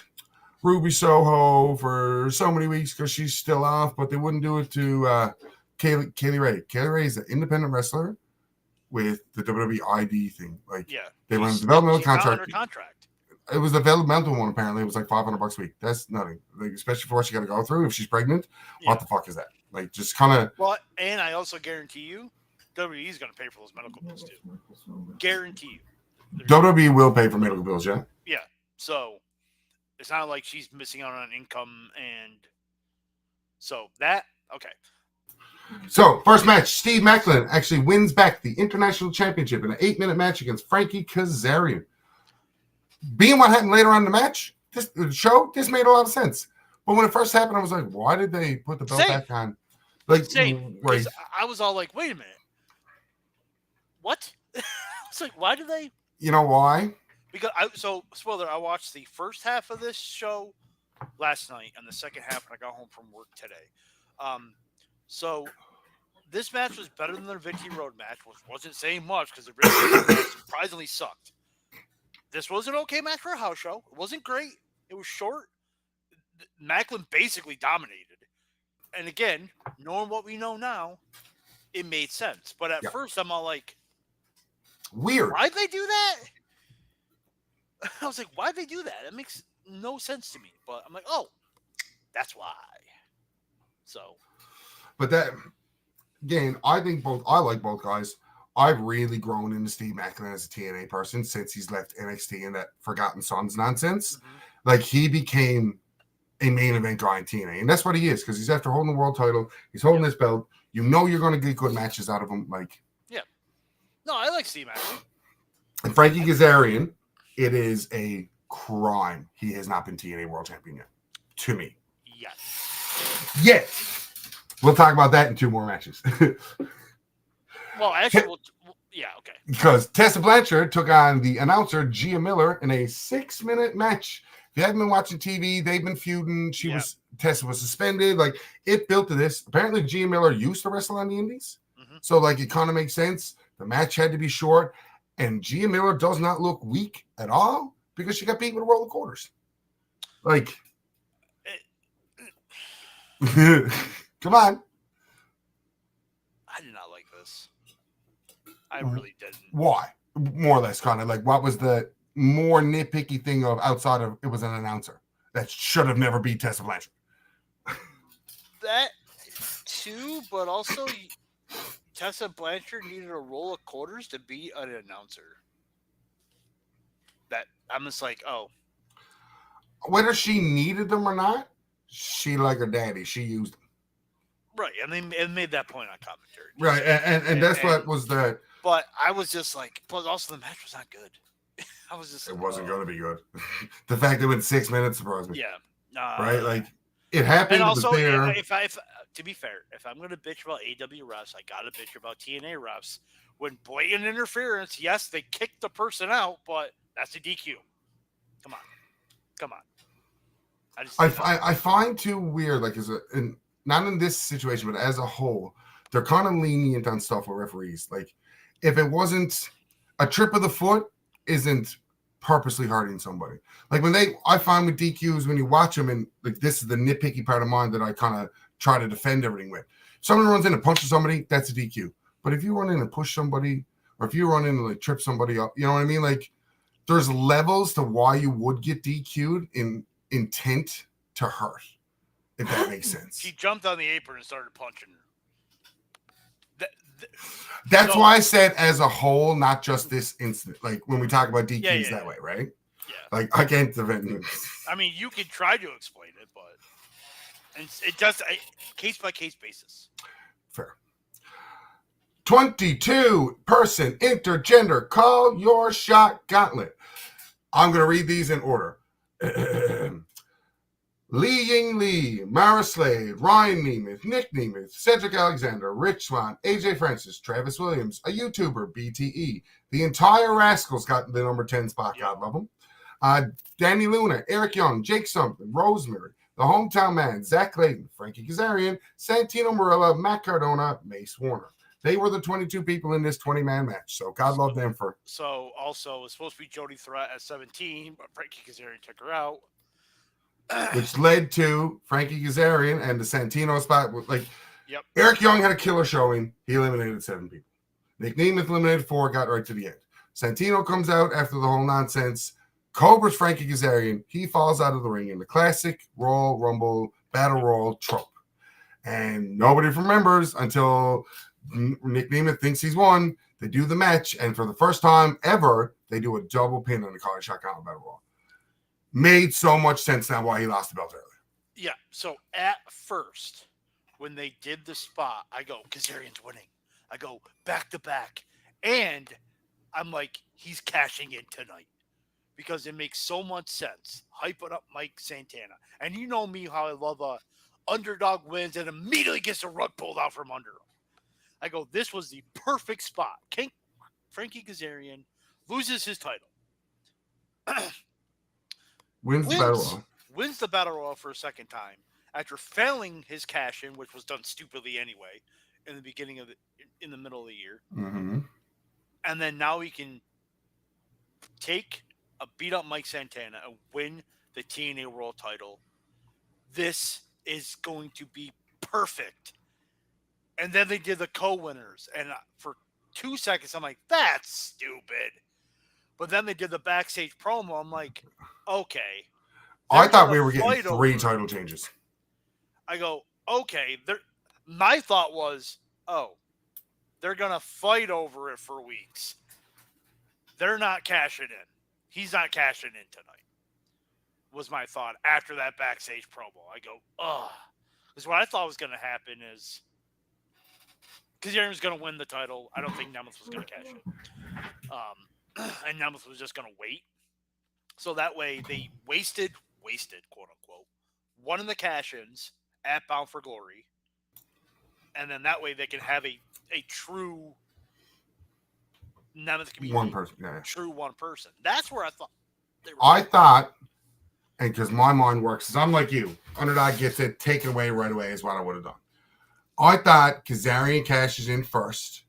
Ruby Soho for so many weeks because she's still off, but they wouldn't do it to Kaylee Ray. Kaylee Ray is an independent wrestler with the WWE ID thing. Like, yeah, they run a developmental contract. It was the developmental one, apparently. It was like $500 a week. That's nothing. Like, especially for what she got to go through if she's pregnant. Yeah. What the fuck is that? Like, just kind of. Well, and I also guarantee you, WWE is going to pay for those medical bills too. Guarantee you. WWE will pay for medical bills, yeah? Yeah. So it's not like she's missing out on income, and so that, okay. So, first match, Steve Macklin actually wins back the International Championship in an 8-minute match against Frankie Kazarian. Being what happened later on in the match, this made a lot of sense. But when it first happened, I was like, why did they put the belt back on? Like, same. Right. I was all like, wait a minute. What? It's like, why do they? You know why? Because spoiler, I watched the first half of this show last night and the second half when I got home from work today. So this match was better than the Vinci Road match, which wasn't saying much because the Vinci match surprisingly sucked. This was an okay match for a house show. It wasn't great. It was short. Macklin basically dominated. And again, knowing what we know now, it made sense. But at first, I'm all like, weird. Why'd they do that? I was like, why'd they do that? It makes no sense to me. But I'm like, oh, that's why. So. But that, again, I like both guys. I've really grown into Steve Macklin as a TNA person since he's left NXT and that Forgotten Sons nonsense. Mm-hmm. Like, he became a main event guy in TNA. And that's what he is, because he's after holding the world title. He's holding his belt. You know you're going to get good matches out of him. Like, yeah. No, I like Steve Macklin. And Frankie Kazarian, it is a crime he has not been TNA world champion yet. To me. Yes. Yet. We'll talk about that in 2 more matches. Well, actually, yeah, okay. Because Tessa Blanchard took on the announcer, Gia Miller, in a 6-minute match. If you haven't been watching TV, they've been feuding. Tessa was suspended. Like, it built to this. Apparently, Gia Miller used to wrestle on the Indies. Mm-hmm. So, like, it kind of makes sense. The match had to be short. And Gia Miller does not look weak at all because she got beat with a roll of quarters. Like, come on. I did not like this. I really didn't. Why? More or less, kind of like, what was the more nitpicky thing of outside of it was an announcer that should have never beat Tessa Blanchard? That too, but also Tessa Blanchard needed a roll of quarters to be an announcer. That I'm just like, oh. Whether she needed them or not, she like her daddy. She used them. Right, and they made that point on commentary. Right, and that's what was that. But I was just like, but also the match was not good. I was just. It wasn't going to be good. The fact that it went 6 minutes surprised me. Yeah. Right, like it happened. And also, if to be fair, if I'm going to bitch about AW refs, I got to bitch about TNA refs. When blatant interference, yes, they kicked the person out, but that's a DQ. Come on. I find too weird, like not in this situation, but as a whole, they're kind of lenient on stuff with referees. Like, if it wasn't a trip of the foot, isn't purposely hurting somebody. Like I find with DQs when you watch them, and like this is the nitpicky part of mine that I kind of try to defend everything with. Someone runs in and punches somebody, that's a DQ. But if you run in and push somebody, or if you run in and like trip somebody up, you know what I mean? Like, there's levels to why you would get DQ'd in intent to hurt, if that makes sense. She jumped on the apron and started punching her. That's why I said as a whole, not just this incident. Like when we talk about DQs that way, right? Yeah. Like, I can't defend you. I mean, you can try to explain it, but it does case by case basis. Fair. 22-person intergender call your shot gauntlet. I'm going to read these in order. Li Ying Lee, Mara Slade, Ryan Nemeth, Nick Nemeth, Cedric Alexander, Rich Swan, AJ Francis, Travis Williams, a YouTuber, BTE. The entire Rascals got the number 10 spot. God love them. Danny Luna, Eric Young, Jake Something, Rosemary, the Hometown Man, Zach Clayton, Frankie Kazarian, Santino Marella, Matt Cardona, Mace Warner. They were the 22 people in this 20-man match. So God love them for. So also, it was supposed to be Jody Threat at 17, but Frankie Kazarian took her out. Which led to Frankie Kazarian and the Santino spot. Like, yep. Eric Young had a killer showing. He eliminated 7 people. Nick Nemeth eliminated 4, got right to the end. Santino comes out after the whole nonsense. Cobra's Frankie Kazarian. He falls out of the ring in the classic Royal Rumble Battle Royal trope. And nobody remembers until Nick Nemeth thinks he's won. They do the match, and for the first time ever, they do a double pin on the collar shot count Battle Royal. Made so much sense now why he lost the belt earlier. Yeah, so at first, when they did the spot, I go, Kazarian's winning. I go, back to back. And I'm like, he's cashing in tonight. Because it makes so much sense. Hyping up Mike Santana. And you know me, how I love a underdog wins and immediately gets the rug pulled out from under him. I go, this was the perfect spot. Frankie Kazarian loses his title. Wins the Battle Royal. Wins the Battle Royal for a second time after failing his cash-in, which was done stupidly anyway in the beginning of in the middle of the year. Mm-hmm. And then now he can take a beat-up Mike Santana and win the TNA World title. This is going to be perfect. And then they did the co-winners. And for 2 seconds, I'm like, that's stupid. But then they did the backstage promo. I'm like, okay. I thought we were getting 3 title changes. I go, okay. My thought was, they're going to fight over it for weeks. They're not cashing in. He's not cashing in tonight, was my thought after that backstage promo. I go, because what I thought was going to happen is Kazarian was going to win the title. I don't think Nemeth was going to cash it. And Nemeth was just going to wait. So that way they wasted, quote unquote, one of the cash-ins at Bound for Glory. And then that way they can have a true Nemeth community. One person, yeah. True one person. That's where I thought they were. I thought, and because my mind works, because I'm like you, underdog gets it taken away right away is what I would have done. I thought Kazarian cashes in first,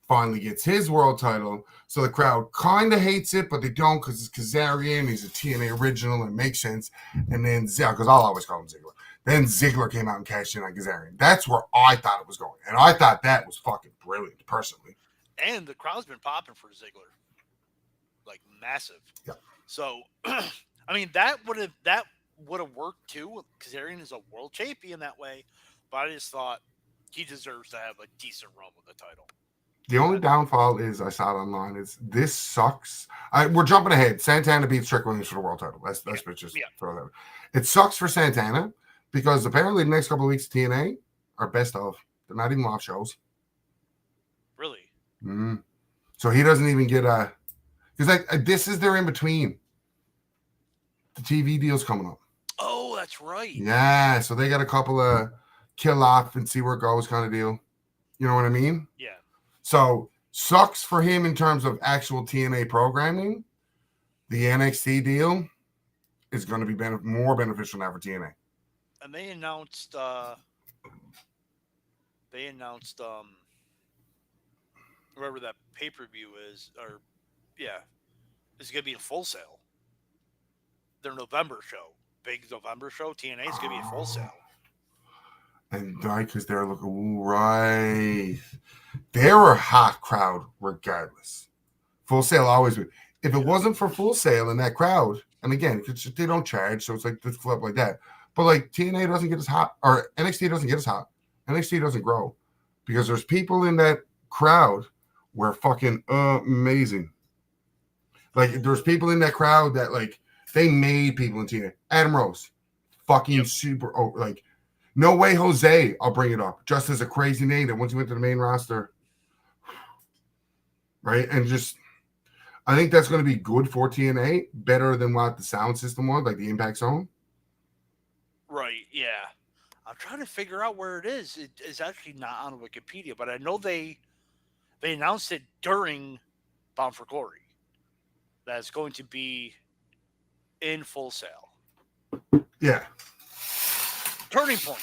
finally gets his world title, so the crowd kind of hates it, but they don't because it's Kazarian, he's a TNA original, and it makes sense. And then, because I'll always call him Ziggler. Then Ziggler came out and cashed in on Kazarian. That's where I thought it was going. And I thought that was fucking brilliant, personally. And the crowd's been popping for Ziggler. Like, massive. Yeah. So, I mean, that would have worked, too. Kazarian is a world champion that way. But I just thought he deserves to have a decent run with the title. The only downfall is, I saw it online, is this sucks. We're jumping ahead. Santana beats Trick Williams for the world title. Let's just throw that. It sucks for Santana because apparently the next couple of weeks of TNA are best of. They're not even live shows. Really? Mm-hmm. So he doesn't even get because this is their in between. The TV deal's coming up. Oh, that's right. Yeah, so they got a couple of kill off and see where it goes kind of deal. You know what I mean? Yeah. So sucks for him in terms of actual TNA programming. The NXT deal is going to be more beneficial now for TNA. And they announced wherever that pay-per-view is, it's going to be a Full Sail. Their November show, big November show, TNA is going to be a Full Sail. And because they're looking right. They're a hot crowd regardless. Full Sail always would. If it wasn't for Full Sail in that crowd, and again, they don't charge, so it's like this flip like that. But like TNA doesn't get as hot, or NXT doesn't get as hot. NXT doesn't grow because there's people in that crowd where fucking amazing. Like, there's people in that crowd that, like, they made people in TNA. Adam Rose, fucking super, like, No Way Jose, I'll bring it up, just as a crazy name that once he went to the main roster, right? And just, I think that's going to be good for TNA, better than what the sound system was, like the Impact Zone. Right, yeah. I'm trying to figure out where it is. It is actually not on Wikipedia, but I know they announced it during Bound for Glory. That it's going to be in Full Sail. Yeah. Turning Point.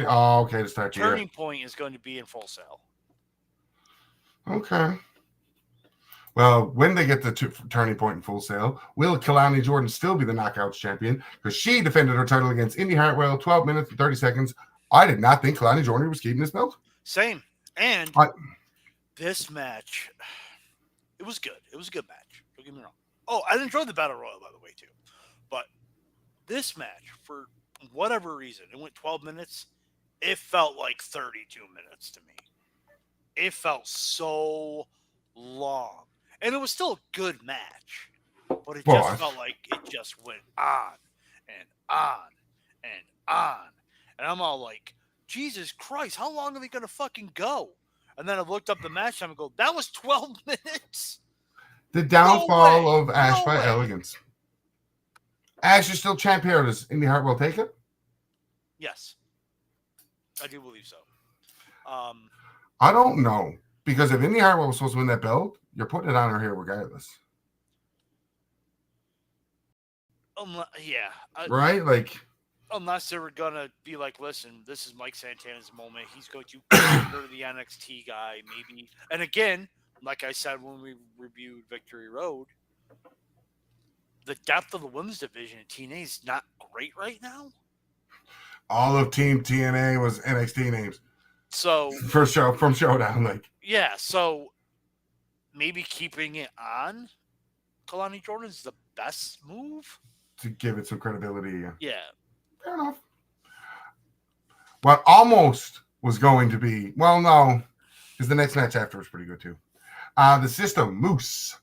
Oh, okay, to start the year. Turning Point is going to be in Full Sail. Okay. Well, when they get the Turning Point in Full Sail, will Kalani Jordan still be the Knockouts champion? Because she defended her title against Indy Hartwell 12 minutes and 30 seconds. I did not think Kalani Jordan was keeping this belt. Same. And this match, it was good. It was a good match. Don't get me wrong. Oh, I enjoyed the Battle Royal, by the way, too. But this match, for whatever reason, it went 12 minutes. It felt like 32 minutes to me. It felt so long. And it was still a good match. But it just felt like it just went on and on and on. And I'm all like, Jesus Christ, how long are they going to fucking go? And then I looked up the match time and go, that was 12 minutes? The downfall of Ash by Elegance. Ash is still champ here. Does Indy Hartwell take it? Yes. I do believe so. I don't know. Because if Indy Hartwell was supposed to win that belt, you're putting it on her here regardless. Yeah. Right? Like, unless they were going to be like, listen, this is Mike Santana's moment. He's going to consider the NXT guy, maybe. And again, like I said when we reviewed Victory Road, the depth of the women's division in TNA is not great right now. All of Team TNA was NXT names. So from Showdown, like, yeah, so maybe keeping it on Kalani Jordan is the best move to give it some credibility. Yeah, fair enough. What almost was going to be, well, no, because the next match after was pretty good too. The System, Moose,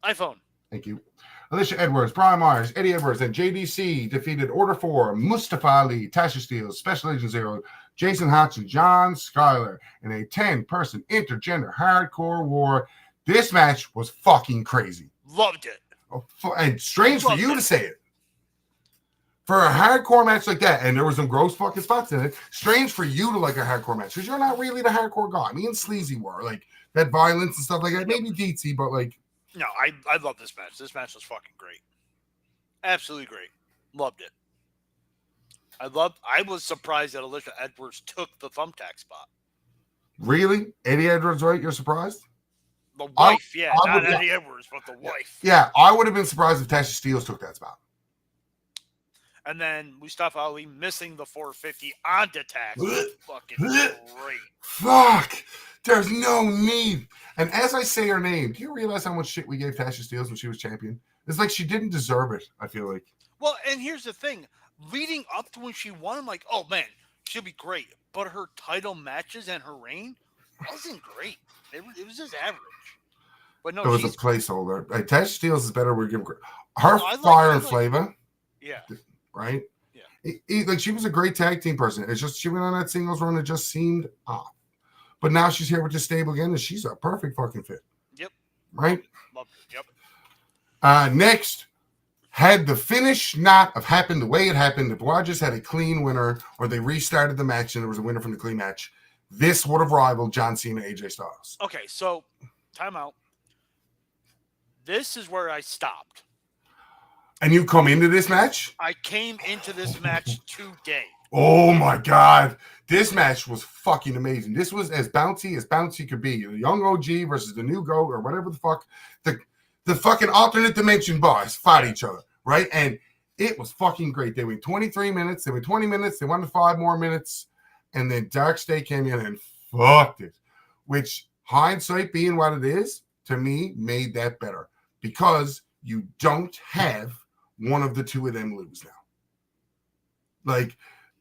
iPhone. Thank you. Alicia Edwards, Brian Myers, Eddie Edwards, and JDC defeated Order 4, Mustafa Ali, Tasha Steele, Special Agent Zero, Jason Hotch, and John Schuyler in a 10-person intergender hardcore war. This match was fucking crazy. Loved it. And strange for you to say it. For a hardcore match like that, and there were some gross fucking spots in it, strange for you to like a hardcore match, because you're not really the hardcore guy. Me and Sleazy were, like, that violence and stuff like that. Maybe Deetsy, but, like... No, I love this match. This match was fucking great. Absolutely great. Loved it. I was surprised that Alicia Edwards took the thumbtack spot. Really? Eddie Edwards, right? You're surprised? The wife, not Eddie Edwards, but the wife. Yeah, I would have been surprised if Tasha Steele took that spot. And then Mustafa Ali missing the 450 onto tax. Fucking great. Fuck. There's no need. And as I say her name, do you realize how much shit we gave Tasha Steele when she was champion? It's like she didn't deserve it, I feel like. Well, and here's the thing. Leading up to when she won, I'm like, oh, man, she'll be great. But her title matches and her reign wasn't great. It was just average. But no, it was a placeholder. Like, Tasha Steele is better. We give her fire and flavor. Yeah. Right? Yeah. Like, she was a great tag team person. It's just she went on that singles run. It just seemed off. But now she's here with this stable again, and she's a perfect fucking fit. Yep. Right? Love it. Yep. Next, had the finish not have happened the way it happened, if Raw just had a clean winner, or they restarted the match and there was a winner from the clean match, this would have rivaled John Cena, AJ Styles. Okay, so time out. This is where I stopped. And you come into this match? I came into this match today. Oh my God. This match was fucking amazing. This was as bouncy could be. The young OG versus the new GOAT or whatever the fuck. The fucking alternate dimension boys fought each other, right? And it was fucking great. They went 23 minutes. They went 20 minutes. They wanted 5 more minutes. And then Dark State came in and fucked it. Which, hindsight being what it is, to me, made that better. Because you don't have one of the two of them lose now. Like...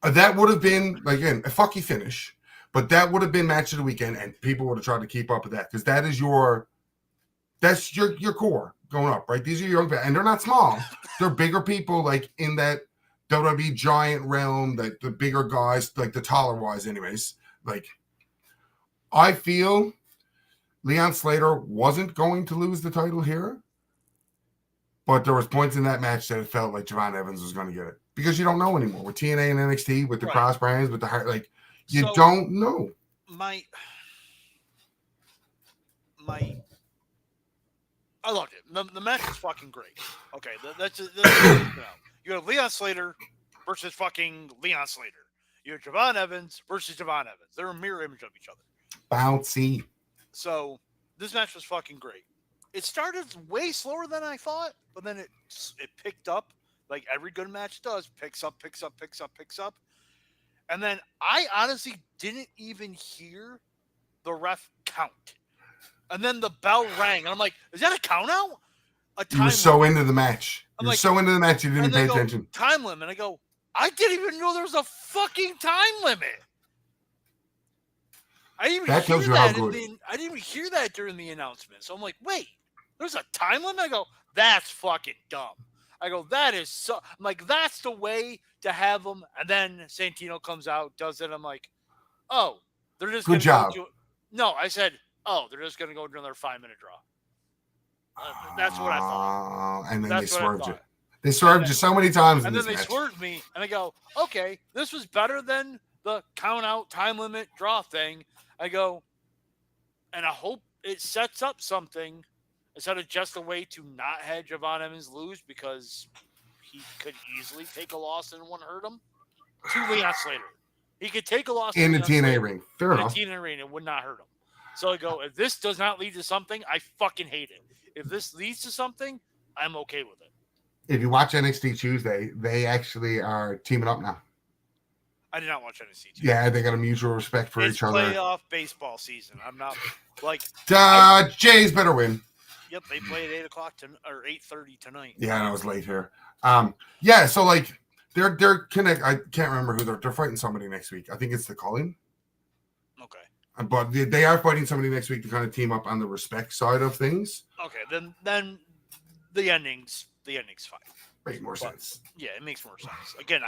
that would have been, again, a fucky finish, but that would have been match of the weekend, and people would have tried to keep up with that because that is your That's your core going up, right? These are young, and they're not small. They're bigger people, like in that WWE giant realm, that the bigger guys, like the taller wise, anyways. Like, I feel Leon Slater wasn't going to lose the title here, but there was points in that match that it felt like Javon Evans was going to get it because you don't know anymore with TNA and NXT, with the cross brands, with the heart, like you don't know. I loved it. The match was fucking great. Okay, that's you have Leon Slater versus fucking Leon Slater. You have Javon Evans versus Javon Evans. They're a mirror image of each other. Bouncy. So this match was fucking great. It started way slower than I thought, but then it picked up like every good match does. Picks up. And then I honestly didn't even hear the ref count. And then the bell rang. And I'm like, is that a count out? You were so into the match. You didn't pay attention. Time limit. I go, I didn't even know there was a fucking time limit. I didn't even hear that during the announcement. So I'm like, wait, there's a time limit? I go, that's fucking dumb. I go, that is so. I'm like, that's the way to have them. And then Santino comes out, does it. I'm like, oh, they're just good job. No, I said, oh, they're just going to go to another 5-minute draw. That's what I thought. And then they swerved you. They swerved you so many times. And then they swerved me, and I go, okay, this was better than the count out, time limit, draw thing. I go, and I hope it sets up something instead of just a way to not have Javon Evans lose because he could easily take a loss and it wouldn't hurt him. To Leon Slater. He could take a loss in the TNA ring. Fair enough. In the TNA ring, it would not hurt him. So I go, if this does not lead to something, I fucking hate it. If this leads to something, I'm okay with it. If you watch NXT Tuesday, they actually are teaming up now. I did not watch NXT Tuesday. Yeah, they got a mutual respect for each other. It's playoff baseball season. I'm not like Jays better win. Yep, they play at 8:30 tonight. Yeah, that was late here. Yeah, so like they're connect. I can't remember who they're fighting somebody next week. I think it's the Culling. Okay. But they are fighting somebody next week to kind of team up on the respect side of things. Okay, then the ending's fine. Makes more sense. Yeah, it makes more sense. Again,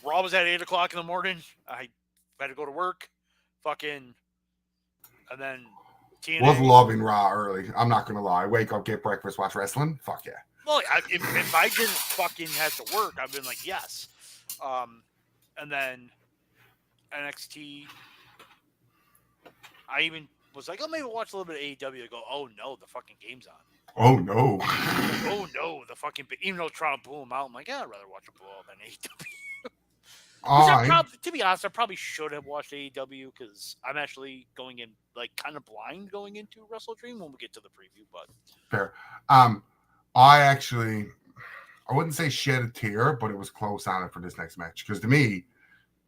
Raw was at 8:00 in the morning. I had to go to work. Fucking, and then TNA. Was loving Raw early. I'm not gonna lie. Wake up, get breakfast, watch wrestling. Fuck yeah. Well, if I didn't fucking have to work, I've been like yes. And then NXT. I even was like, oh, maybe watch a little bit of AEW. I go, oh no, the fucking game's on. Oh no. Oh no, the fucking even though trying to pull them out, I'm like, yeah, I'd rather watch a blowout than AEW. To be honest, I probably should have watched AEW because I'm actually going in like kind of blind going into Wrestle Dream when we get to the preview. But fair. I wouldn't say shed a tear, but it was close on it for this next match because to me,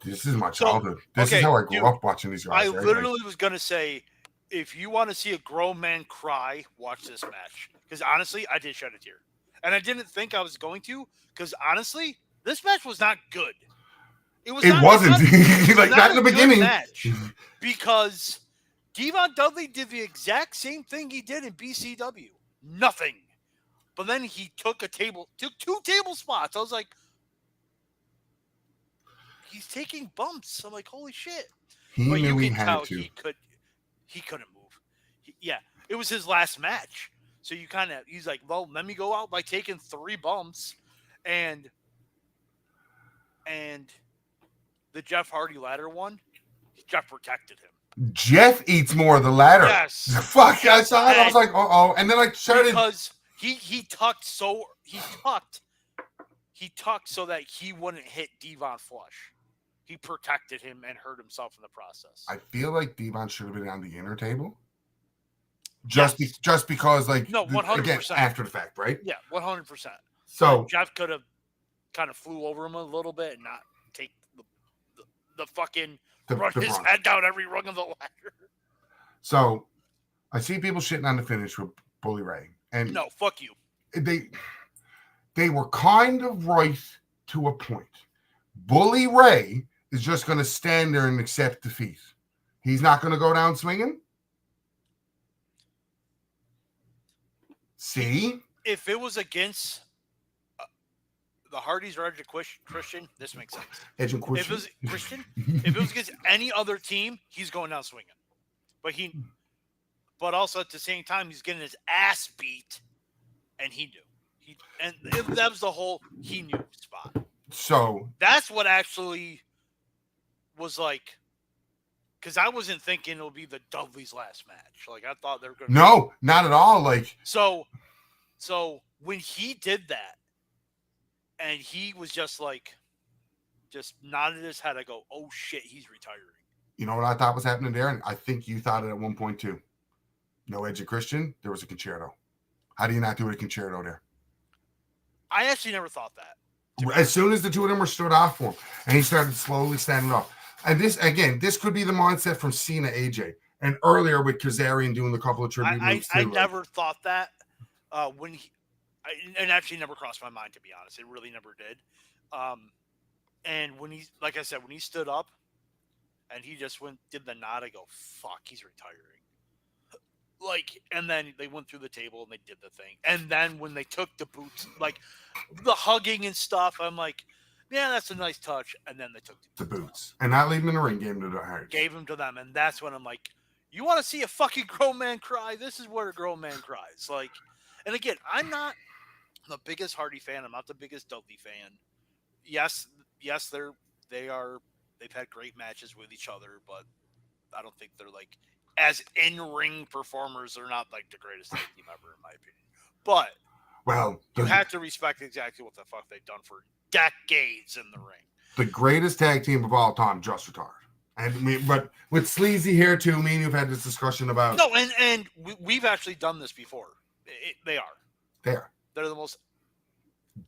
this is my childhood. This is how I grew up watching these guys. I literally was gonna say, if you want to see a grown man cry, watch this match. Because honestly, I did shed a tear. And I didn't think I was going to, because honestly, this match was not good. It wasn't. Like, not in the beginning. Match because Devon Dudley did the exact same thing he did in BCW. Nothing. But then he took 2 table spots. I was like, he's taking bumps. I'm like, holy shit. He knew he had to. He couldn't move. It was his last match. So he's like, well, let me go out by taking 3 bumps. And the Jeff Hardy ladder one, Jeff protected him. Jeff eats more of the ladder. Yes. Fuck, I saw it. I was like, uh-oh. And then I started. Because he tucked so that he wouldn't hit Devon flush. He protected him and hurt himself in the process. I feel like Devon should have been on the inner table. Just because, like, no, 100%. Again, after the fact, right? Yeah, 100%. So Jeff could have kind of flew over him a little bit and not take the fucking run his head down every rung of the ladder. So I see people shitting on the finish with Bully Ray, and no, fuck you. They were kind of right to a point. Bully Ray is just going to stand there and accept defeat. He's not going to go down swinging. See? If it was against the Hardys or Edge of Christian, this makes sense. Edge and If it was Christian, if it was against any other team, he's going down swinging. But also at the same time, he's getting his ass beat, and he knew. That was the whole he knew spot. So that's what actually was like, because I wasn't thinking it would be the Dudley's last match. Like I thought they were going to. No, not at all. Like so when he did that, and he was just nodded his head, I go, "Oh shit, he's retiring." You know what I thought was happening there, and I think you thought it at one point too. No Edge of Christian, there was a concerto. How do you not do a concerto there? I actually never thought that. As soon as the two of them were stood off for him, and he started slowly standing up. And this could be the mindset from Cena AJ. And earlier with Kazarian doing the couple of tribute moves too. I never thought that it actually never crossed my mind, to be honest. It really never did. And when he, like I said, when he stood up and he just did the nod, I go, fuck, he's retiring. And then they went through the table and they did the thing. And then when they took the boots, like the hugging and stuff, I'm like, yeah, that's a nice touch. And then they took the boots. And not leaving in the ring, gave them to the Hardys. Gave them to them. And that's when I'm like, you want to see a fucking grown man cry? This is where a grown man cries. And again, I'm not the biggest Hardy fan. I'm not the biggest Dudley fan. Yes, they've had great matches with each other, but I don't think they're as in-ring performers, they're not the greatest tag team ever, in my opinion. But you have to respect exactly what the fuck they've done for decades in the ring. The greatest tag team of all time, just retired. But with sleazy hair too, me and you've had this discussion about. No, and we've actually done this before. They are. They're the most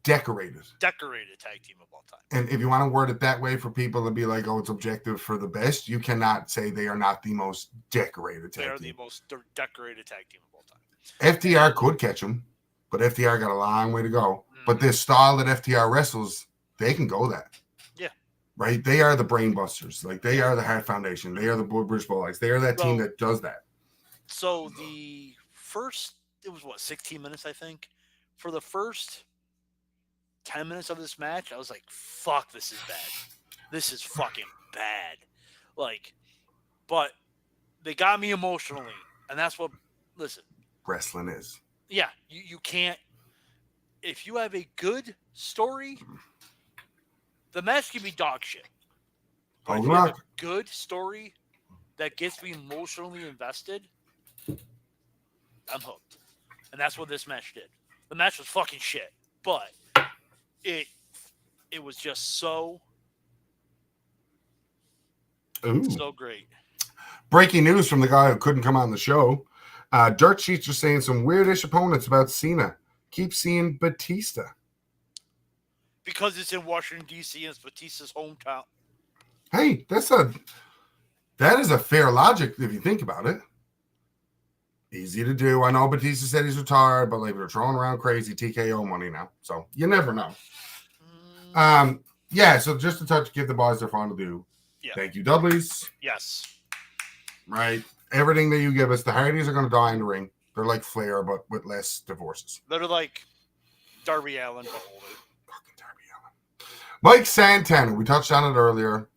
decorated tag team of all time. And if you want to word it that way for people to be like, oh, it's objective for the best, you cannot say they are not the most decorated tag team. They are the most decorated tag team of all time. FTR could catch them, but FTR got a long way to go. Mm-hmm. But this style that FTR wrestles, they can go that. Yeah. Right? They are the brain busters. They are the Hart Foundation. They are the British Bulldogs. They are that team that does that. So the first, it was 16 minutes, I think. For the first 10 minutes of this match, I was like, fuck, this is bad. This is fucking bad. But they got me emotionally. And that's what, listen. Wrestling is. Yeah. You can't, if you have a good story, the match can be dog shit. But if you have a good story that gets me emotionally invested, I'm hooked. And that's what this match did. The match was fucking shit. But it was just so great. Breaking news from the guy who couldn't come on the show. Dirt Sheets are saying some weirdish opponents about Cena. Keep seeing Batista. Because it's in Washington, D.C. and it's Batista's hometown. Hey, that is a fair logic if you think about it. Easy to do. I know Batista said he's retired, but we're throwing around crazy TKO money now. So you never know. Yeah, so just to give the boys their final due. Yeah. Thank you, Dudleys. Yes. Right. Everything that you give us, the Hardys are going to die in the ring. They're like Flair, but with less divorces. They're like Darby Allin, but older. Fucking Darby Allin. Mike Santana, we touched on it earlier.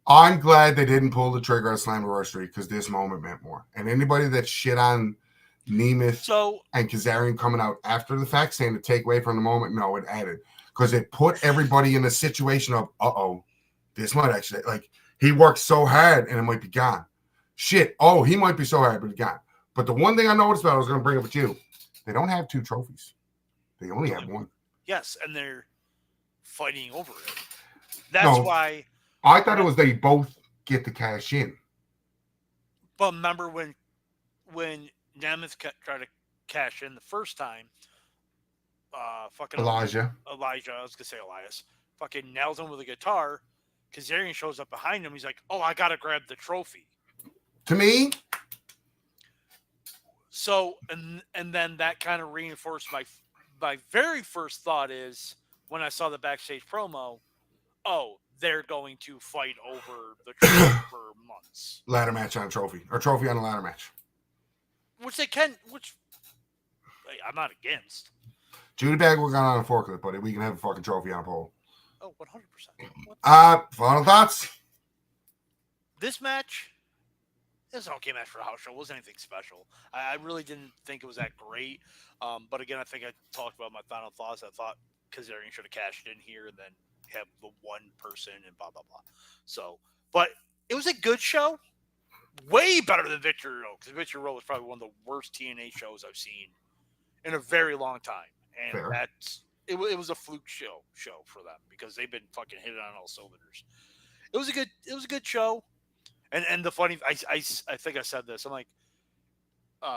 I'm glad they didn't pull the trigger on Slammiversary because this moment meant more. And anybody that shit on Nemeth and Kazarian coming out after the fact saying to take away from the moment, no, it added. Because it put everybody in a situation of, this might actually, he worked so hard and it might be gone. Shit, he might be so hard, but it's gone. But the one thing I noticed about, I was going to bring up with you, they don't have 2 trophies. They only have 1. Yes, and they're fighting over it. That's why. I thought it was they both get the cash in. But remember when Nemeth tried to cash in the first time, Elijah, I was going to say Elias, fucking nails him with a guitar. Kazarian shows up behind him. He's like, I got to grab the trophy. To me. So, and then that kind of reinforced my very first thought is when I saw the backstage promo, they're going to fight over the trophy for months. Ladder match on a trophy. Or trophy on a ladder match. Which they can, I'm not against. Judy Bagwell got on a forklift, buddy. We can have a fucking trophy on a pole. Oh, 100%. Final thoughts? This match, it was an okay match for a house show. It wasn't anything special. I really didn't think it was that great. But again, I think I talked about my final thoughts. I thought Kazarian should have cashed in here and then have the one person and blah, blah, blah. So, but it was a good show. Way better than Victory Road, because Victory Road was probably one of the worst TNA shows I've seen in a very long time. And Fair. it was a fluke show for them because they've been fucking hitting on all cylinders. It was a good show. And the funny, I think I said this. I'm like,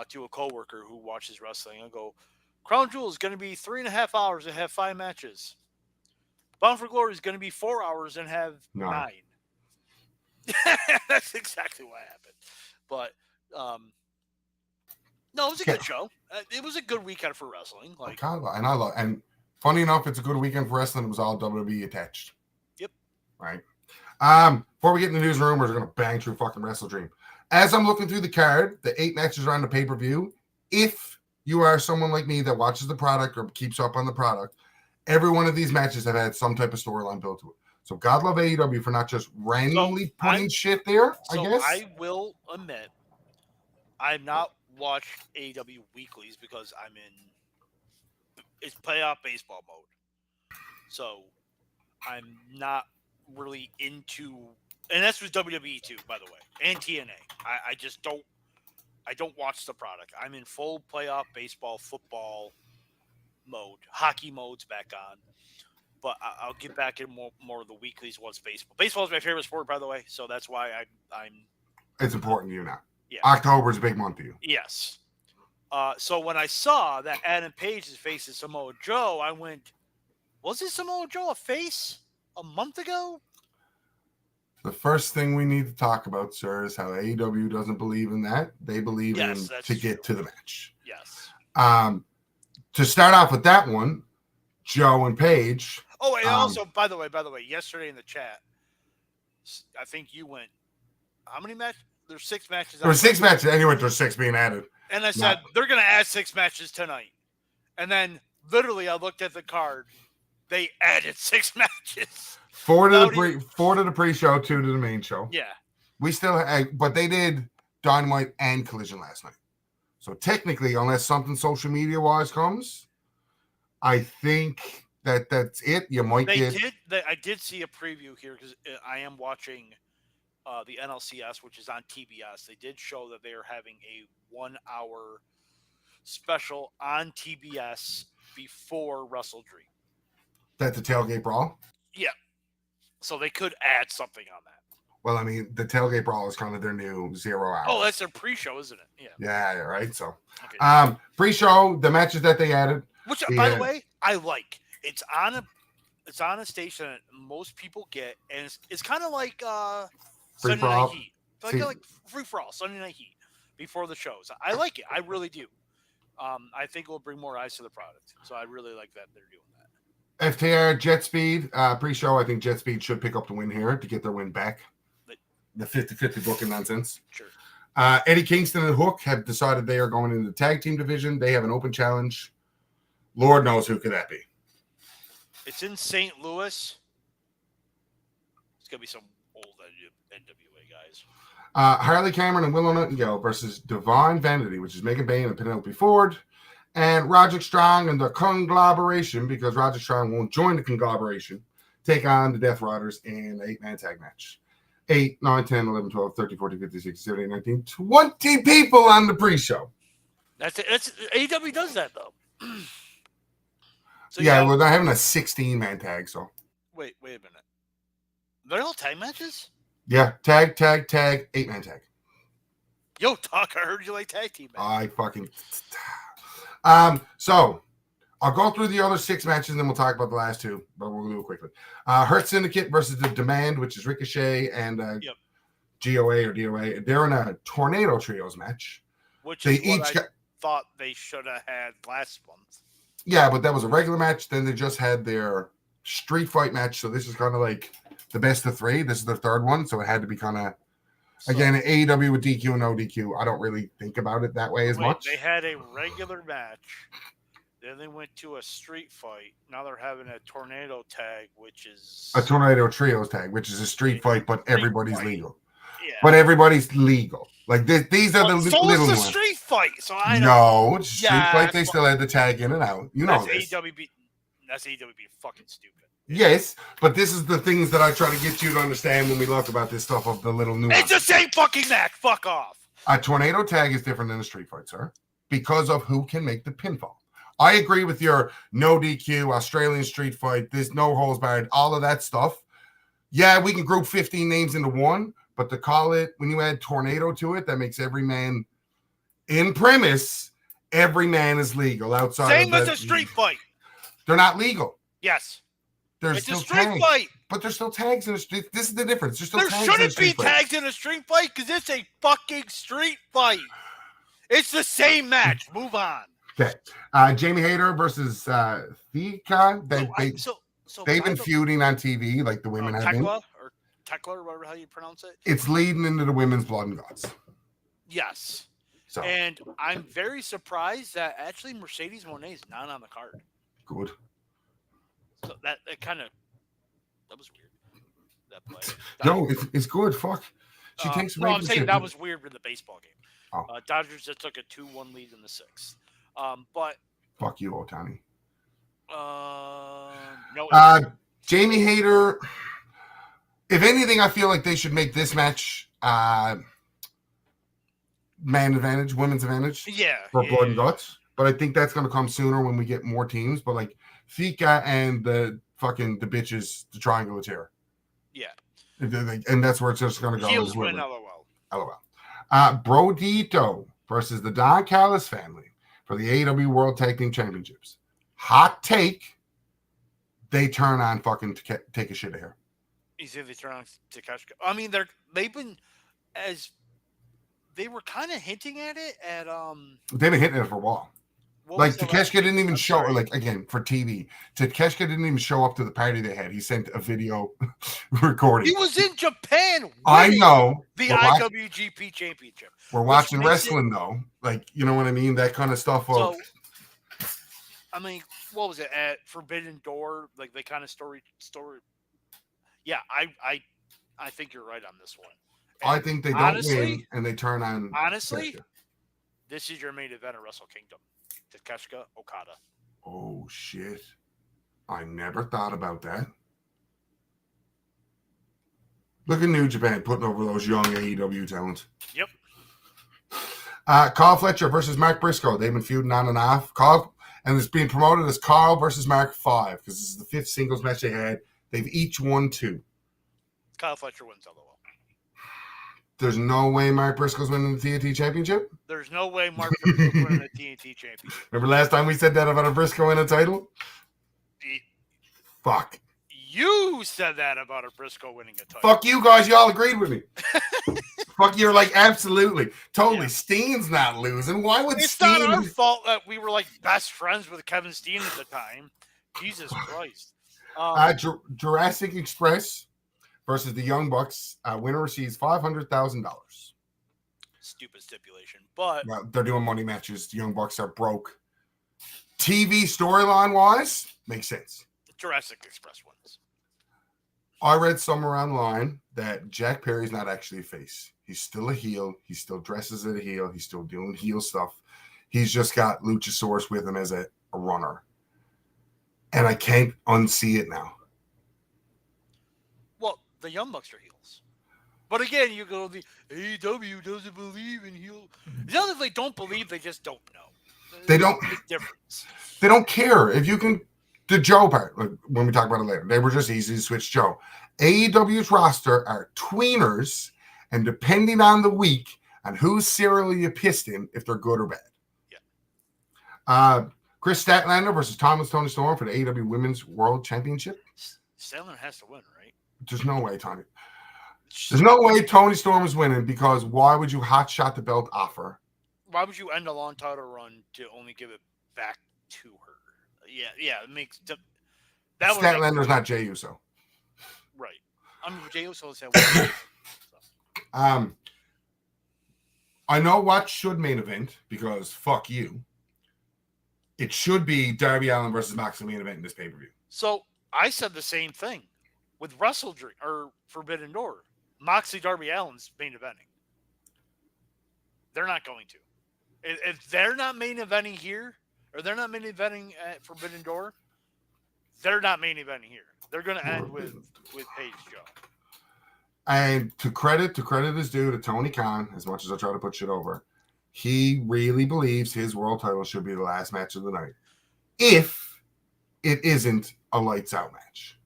to a coworker who watches wrestling, I go, Crown Jewel is going to be 3.5 hours and have 5 matches. Bound for Glory is going to be 4 hours and have 9. That's exactly what happened. But no, it was a good show. It was a good weekend for wrestling. Like, and funny enough, it's a good weekend for wrestling. It was all WWE attached. Yep. Right. Before we get in the news and rumors, we're gonna bang through fucking Wrestle Dream. As I'm looking through the card, the 8 matches are on the pay-per-view. If you are someone like me that watches the product or keeps up on the product, every one of these matches have had some type of storyline built to it. So God love AEW for not just randomly putting shit there, I guess. I will admit, I've not watched AEW weeklies because I'm in it's playoff baseball mode. So I'm not really into, and that's with WWE too, by the way, and TNA. I just don't watch the product. I'm in full playoff baseball, football mode. Hockey mode's back on. But I'll get back in more of the weeklies once baseball. Baseball is my favorite sport, by the way, so that's why I'm. It's important to you now. Yeah. October is a big month for you. Yes. So when I saw that Adam Page is facing Samoa Joe, I went, was it Samoa Joe a face a month ago? The first thing we need to talk about, sir, is how AEW doesn't believe in that. They believe in to get to the match. Yes. To start off with that one, Joe and Paige. Oh, and also, by the way, yesterday in the chat, I think you went, how many matches? There's 6 matches. There were 6 matches. Anyway, there's 6 being added. And I said, they're going to add 6 matches tonight. And then, literally, I looked at the card. They added 6 matches. 4 to the pre-show, 2 to the main show. Yeah. We still, but they did Dynamite and Collision last night. So technically, unless something social media-wise comes, I think that's it. You might I did see a preview here because I am watching the NLCS, which is on TBS. They did show that they are having a 1-hour special on TBS before Wrestle Dream. That's a tailgate brawl? Yeah. So they could add something on that. Well, I mean, the tailgate brawl is kind of their new 0 hour. Oh, that's their pre-show, isn't it? Yeah. Yeah, right. So, okay. Pre-show, the matches that they added. Which, by the way, I like. It's on a station that most people get, and it's kind of like Sunday Night Heat. Like Free For All, Sunday Night Heat, before the shows. I like it. I really do. I think it will bring more eyes to the product. So I really like that they're doing that. FTR, Jet Speed, pre-show. I think Jet Speed should pick up the win here to get their win back. The 50-50 booking nonsense. Sure. Eddie Kingston and Hook have decided they are going into the tag team division. They have an open challenge. Lord knows who could that be. It's in St. Louis. It's going to be some old NWA guys. Harley Cameron and Willow Nightingale versus Divine Vanity, which is Megan Bain and Penelope Ford. And Roderick Strong and the Conglomeration, because Roderick Strong won't join the Conglomeration, take on the Death Riders in an 8-man tag match. 8, 9, 10, 11, 12, 13, 14, 15, 16, 17, 19, 20 people on the pre-show. That's AEW does that, though. So well, they're having a 16-man tag, so. Wait a minute. They're all tag matches? Yeah, tag, 8-man tag. Yo, Doc, I heard you like tag team matches. I fucking... So, I'll go through the other 6 matches, and then we'll talk about the last 2, but we'll do it quickly. Hurt Syndicate versus The Demand, which is Ricochet and GOA or DOA. They're in a Tornado Trios match. Which is what I thought they should have had last month. Yeah, but that was a regular match. Then they just had their street fight match. So this is kind of like the best of 3. This is their 3rd one. So it had to be kind of Again, AEW with DQ and no DQ, I don't really think about it that way as much. They had a regular match. Then they went to a street fight. Now they're having a tornado tag, which is a tornado trios tag, which is a street fight, but everybody's legal. Yeah. But everybody's legal. Like these are the little ones. So it's a street fight. So I don't know. It's a street fight. They still had the tag in and out. You know this. That's AEW being fucking stupid. Yes, but this is the things that I try to get you to understand when we talk about this stuff of the little nuances. It's the same fucking match. Fuck off. A tornado tag is different than a street fight, sir, because of who can make the pinfall. I agree with your no DQ, Australian street fight, this no holds barred, all of that stuff. Yeah, we can group 15 names into one, but to call it, when you add tornado to it, that makes every man in premise, every man is legal outside. Same as a street fight. They're not legal. Yes. It's a street fight. But there's still tags in a street. This is the difference. There shouldn't be tags in a street fight because it's a fucking street fight. It's the same match. Move on. Okay. Jamie Hayter versus Thika. They've been feuding on TV like the women have been. Tekla, or whatever how you pronounce it. It's leading into the women's blood and guts. Yes. So. And I'm very surprised that actually Mercedes Moné is not on the card. Good. So that was weird. That play. No, it's good. Fuck. She takes. No, I'm saying that was weird in the baseball game. Oh. Dodgers just took a 2-1 lead in the 6th. But fuck you, Otani. No. Jamie Hayter. If anything, I feel like they should make this match man advantage, women's advantage. Yeah. For blood and guts. But I think that's going to come sooner when we get more teams. But like Thika and the bitches, the triangle is here. Yeah. And that's where it's just going to go. Heels win, LOL. Brodito versus the Don Callis family for the AEW World Tag Team Championships. Hot take. They turn on fucking take a shit here. You see they turn on Takeshita. I mean, they were kind of hinting at it at They've been hitting it for a while. Like Takeshita didn't even show, like again for TV. Takeshita didn't even show up to the party they had. He sent a video recording. He was in Japan. I know the IWGP Championship. We're watching wrestling though, like you know what I mean. That kind of stuff. I mean, what was it at Forbidden Door? Like they kind of story. Yeah, I think you're right on this one. And I think they don't win and they turn on. Honestly, Takeshita. This is your main event of Wrestle Kingdom. Takeshita Okada. Oh shit! I never thought about that. Look at New Japan putting over those young AEW talents. Yep. Carl Fletcher versus Mark Briscoe. They've been feuding on and off. And it's being promoted as Carl versus Mark 5 because this is the 5th singles match they had. They've each won 2. Kyle Fletcher wins LOL. There's no way Mark Briscoe's winning the TNT Championship? There's no way Mark Briscoe's winning the TNT Championship. Remember last time we said that about a Briscoe in a title? Fuck. You said that about a Briscoe winning a title. Fuck you guys. You all agreed with me. Fuck, you're like, absolutely. Totally. Yeah. Steen's not losing. Why would It's not our fault that we were like best friends with Kevin Steen at the time. Jesus Christ. Jurassic Express versus the Young Bucks. Winner receives $500,000. Stupid stipulation, but well, they're doing money matches. The Young Bucks are broke. TV storyline wise, makes sense. Jurassic Express wins. I read somewhere online that Jack Perry's not actually a face. He's still a heel. He still dresses as a heel. He's still doing heel stuff. He's just got Luchasaurus with him as a runner. And I can't unsee it now. Well, the Young Bucks are heels. But again, you go, the AEW doesn't believe in heel. It's not that they don't believe, they just don't know. They don't. Big difference. They don't care. If you can, the Joe part, like when we talk about it later, they were just easy to switch Joe. AEW's roster are tweeners, and depending on the week and whose cereal you pissed in, if they're good or bad. Yeah. Chris Statlander versus Tony Storm for the AEW Women's World Championship. Statlander has to win, right? There's no way, Tony. There's no way Tony Storm is winning because why would you hotshot the belt offer? Why would you end a long title run to only give it back to her? Yeah, it makes that. Statlander's not Jey Uso. Right. I mean, Jey Uso said. I know what should main event because fuck you. It should be Darby Allin versus Moxley main event in this pay-per-view. So I said the same thing with Wrestle Dream or Forbidden Door. Moxley Darby Allin's main eventing. They're not going to. If they're not main eventing here, or they're not main eventing at Forbidden Door, they're not main eventing here. They're going to end with Paige Joe. And to credit is due to Tony Khan, as much as I try to put shit over, he really believes his world title should be the last match of the night. If it isn't a lights out match.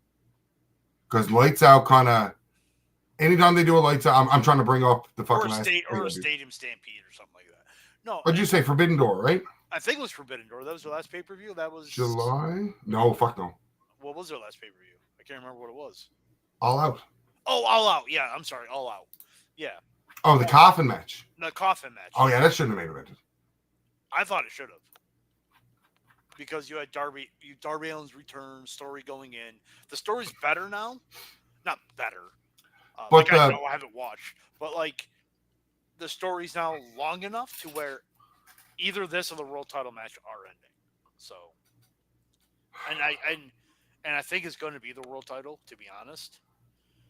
Because lights out kind of, anytime they do a lights out, I'm trying to bring up the fucking or a stadium stampede or something like that. No. What'd you say? Forbidden Door, right? I think it was Forbidden Door. That was their last pay-per-view. That was July? No, fuck no. What was their last pay-per-view? I can't remember what it was. All Out. Oh, All Out. Yeah, I'm sorry. All Out. Yeah. Oh, the coffin match. The coffin match. Oh, yeah, that shouldn't have made it. I thought it should have. Because you had Darby Allin's return story going in. The story's better now. Not better. But I know I haven't watched. But, like, the story's now long enough to where either this or the world title match are ending. So, and I think it's going to be the world title, to be honest.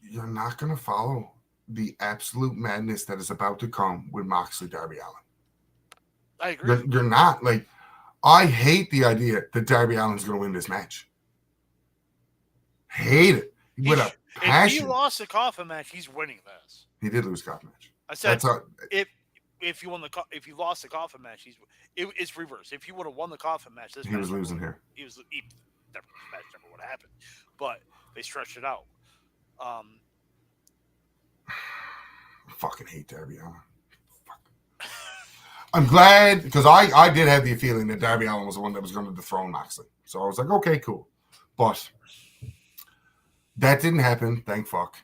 You're not going to follow the absolute madness that is about to come with Moxley Darby Allin. I agree. You're not. Like, I hate the idea that Darby Allin's going to win this match. Hate it. With a passion. If he lost the coffin match, he's winning this. He did lose coffin match. I said if you lost the coffin match, it's reverse. If he would have won the coffin match, he was losing here. He never would have happened, but they stretched it out. I fucking hate Darby Allin. I'm glad because I did have the feeling that Darby Allin was the one that was going to dethrone Moxley. So I was like, okay, cool. But that didn't happen. Thank fuck.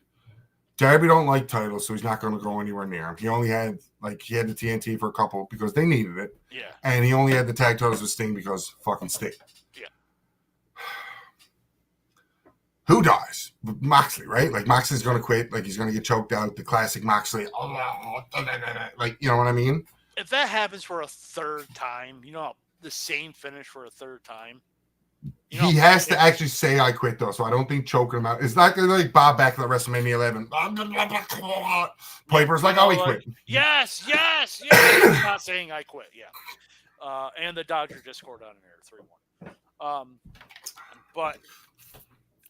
Darby don't like titles, so he's not going to go anywhere near him. He only had the TNT for a couple because they needed it. Yeah. And he only had the tag titles with Sting because fucking Sting. Yeah. Who dies? Moxley, right? Like Moxley's going to quit. Like he's going to get choked out. The classic Moxley. Like, you know what I mean? If that happens for a third time, the same finish for a third time. He has to actually say I quit though, so I don't think choking him out. It's not gonna like Bob back at WrestleMania 11. Piper's like, oh, he quit. Yes. He's not saying I quit. Yeah. And the Dodgers just scored on an air 3-1. But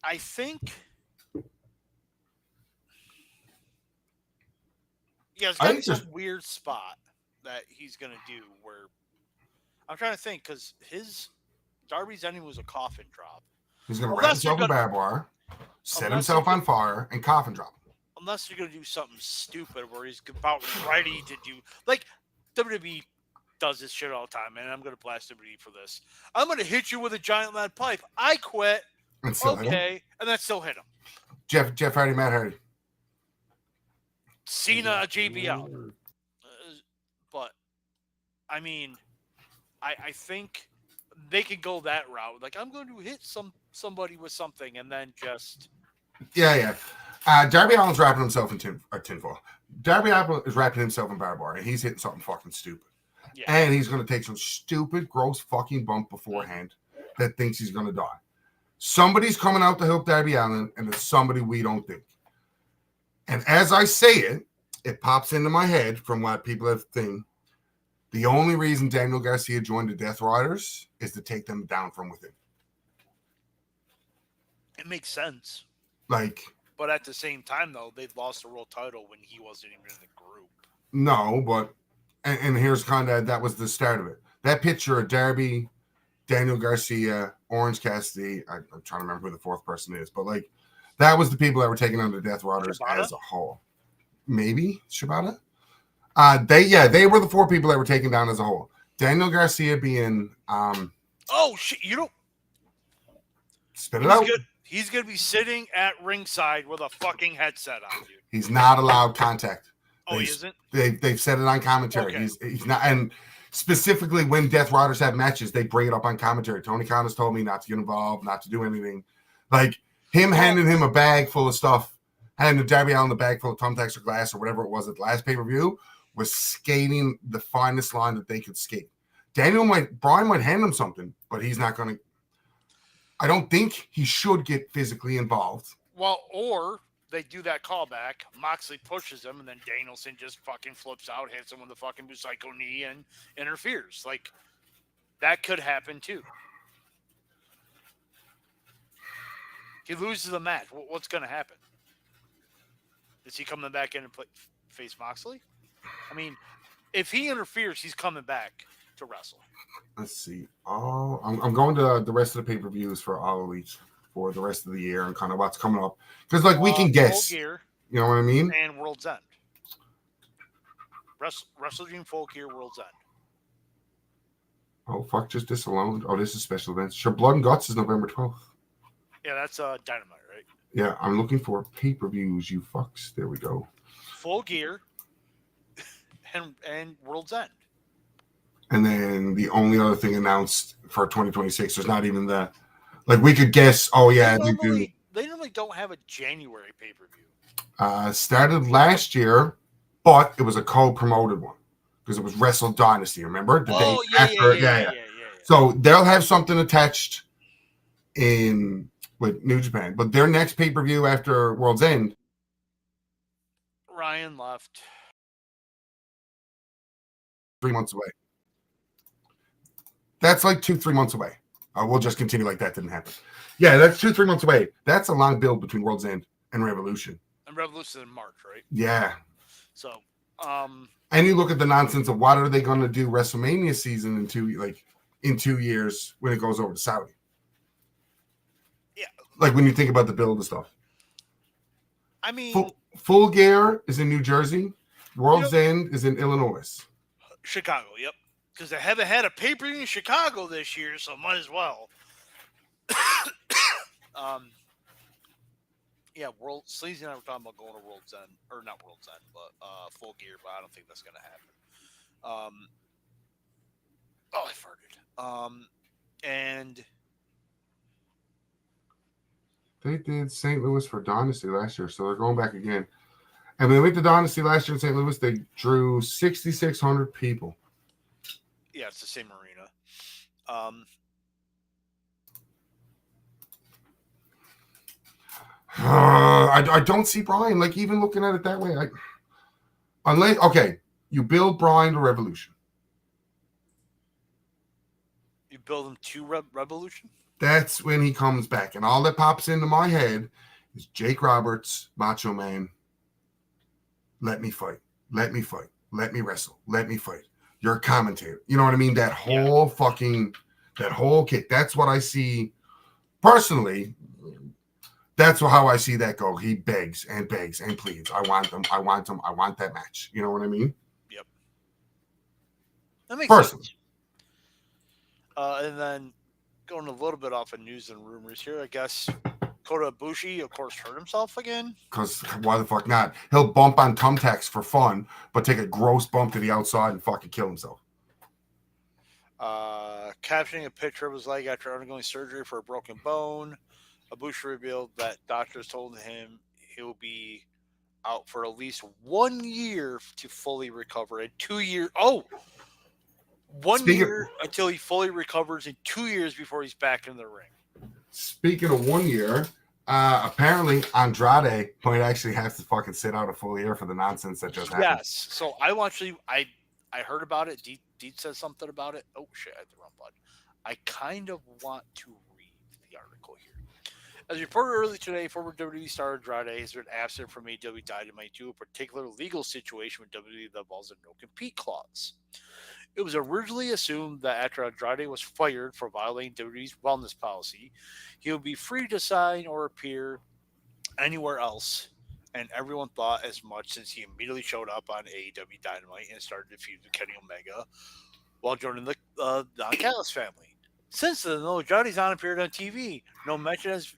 I think it's gonna be some weird spot that he's gonna do where I'm trying to think because Darby's ending was a coffin drop. He's going to wrap himself in barbed wire, set himself on fire, and coffin drop him. Unless you're going to do something stupid where he's about ready to do... Like, WWE does this shit all the time, and I'm going to blast WWE for this. I'm going to hit you with a giant lead pipe. I quit. And still hit him. And then still hit him. Jeff Hardy, Matt Hardy. Cena, JBL. But, I mean, I think... they could go that route. Like, I'm going to hit somebody with something and then just... Yeah. Darby Allin's wrapping himself in tinfoil. Darby Allin is wrapping himself in barbed wire, and he's hitting something fucking stupid. Yeah. And he's going to take some stupid, gross fucking bump beforehand that thinks he's going to die. Somebody's coming out to help Darby Allin, and it's somebody we don't think. And as I say it, it pops into my head from what people have think. The only reason Daniel Garcia joined the Death Riders is to take them down from within. It makes sense. But at the same time, though, they lost the world title when he wasn't even in the group. No, but and here's that was the start of it. That picture of Darby, Daniel Garcia, Orange Cassidy. I'm trying to remember who the fourth person is, but that was the people that were taking on the Death Riders as a whole. Maybe Shibata. They were the four people that were taken down as a whole. Daniel Garcia being oh shit, you don't spit it out. He's gonna be sitting at ringside with a fucking headset on, dude. He's not allowed contact. Oh, he isn't? They've said it on commentary. Okay. He's not, and specifically when Death Riders have matches, they bring it up on commentary. Tony Khan has told me not to get involved, not to do anything. Like him handing him a bag full of stuff, handing Darby Allin a bag full of thumbtacks or glass or whatever it was at the last pay-per-view was skating the finest line that they could skate. Brian might hand him something, but he's not going to. I don't think he should get physically involved. Well, or they do that callback. Moxley pushes him, and then Danielson just fucking flips out, hits him with the fucking Psycho knee, and interferes. Like, that could happen too. He loses the match. What's going to happen? Is he coming back in and face Moxley? I mean, if he interferes, he's coming back to wrestle. Let's see. I'm going to the rest of the pay-per-views for All Elite for the rest of the year and kind of what's coming up. Because, like, we can guess. Full Gear. You know what I mean? And World's End. Wrestle Dream Full Gear, World's End. Oh, fuck, just this alone. Oh, this is special events. Sure, Blood and Guts is November 12th. Yeah, that's Dynamite, right? Yeah, I'm looking for pay-per-views, you fucks. There we go. Full Gear and World's End. And then the only other thing announced for 2026, there's not even the, like, we could guess, oh, yeah, they normally don't have a January pay-per-view. Started last year, but it was a co-promoted one because it was Wrestle Dynasty, remember? The day after. Yeah. So they'll have something attached with New Japan, but their next pay-per-view after World's End. Ryan left. 3 months away. That's like 2-3 months away. We'll just continue like that didn't happen. Yeah, that's 2-3 months away. That's a long build between World's End and Revolution. And Revolution in March, right? Yeah. So, and you look at the nonsense of what are they going to do WrestleMania season in 2 years when it goes over to Saudi? Yeah. Like when you think about the build and stuff. I mean, Full Gear is in New Jersey. World's End is in Illinois. Chicago, yep. Because they haven't had a pay-per-view in Chicago this year, so might as well. Yeah, Sleazy and I were talking about going to World's End, or not World's End, but Full Gear, but I don't think that's going to happen. I farted. And they did St. Louis for Dynasty last year, so they're going back again. And when they went to Dynasty last year in St. Louis, they drew 6,600 people. Yeah, it's the same arena. I don't see Brian, like, even looking at it that way. You build Brian to Revolution. You build him to Revolution? That's when he comes back. And all that pops into my head is Jake Roberts, Macho Man. Let me fight. Let me fight. Let me wrestle. Let me fight. You're a commentator. You know what I mean? That whole kit. That's what I see personally. That's how I see that go. He begs and begs and pleads. I want them. I want them. I want that match. You know what I mean? Yep. That makes sense. And then going a little bit off of news and rumors here, I guess Kota Ibushi, of course, hurt himself again. Because why the fuck not? He'll bump on thumbtacks for fun, but take a gross bump to the outside and fucking kill himself. Capturing a picture of his leg after undergoing surgery for a broken bone. Ibushi revealed that doctors told him he'll be out for at least 1 year to fully recover. And 2 years. 1 year until he fully recovers, and 2 years before he's back in the ring. Speaking of 1 year, apparently Andrade might actually have to fucking sit out a full year for the nonsense that just happened. Yes. So I heard about it. Deet said something about it. Oh shit, I hit the wrong button. I kind of want to read the article here. As reported earlier today, former WWE star Andrade has been absent from AEW Dynamite due to a particular legal situation with WWE that involves a no-compete clause. It was originally assumed that after Andrade was fired for violating WWE's wellness policy, he would be free to sign or appear anywhere else, and everyone thought as much since he immediately showed up on AEW Dynamite and started to feud with Kenny Omega while joining the Don Callis family. Since then, though, Andrade's not appeared on TV. No mention has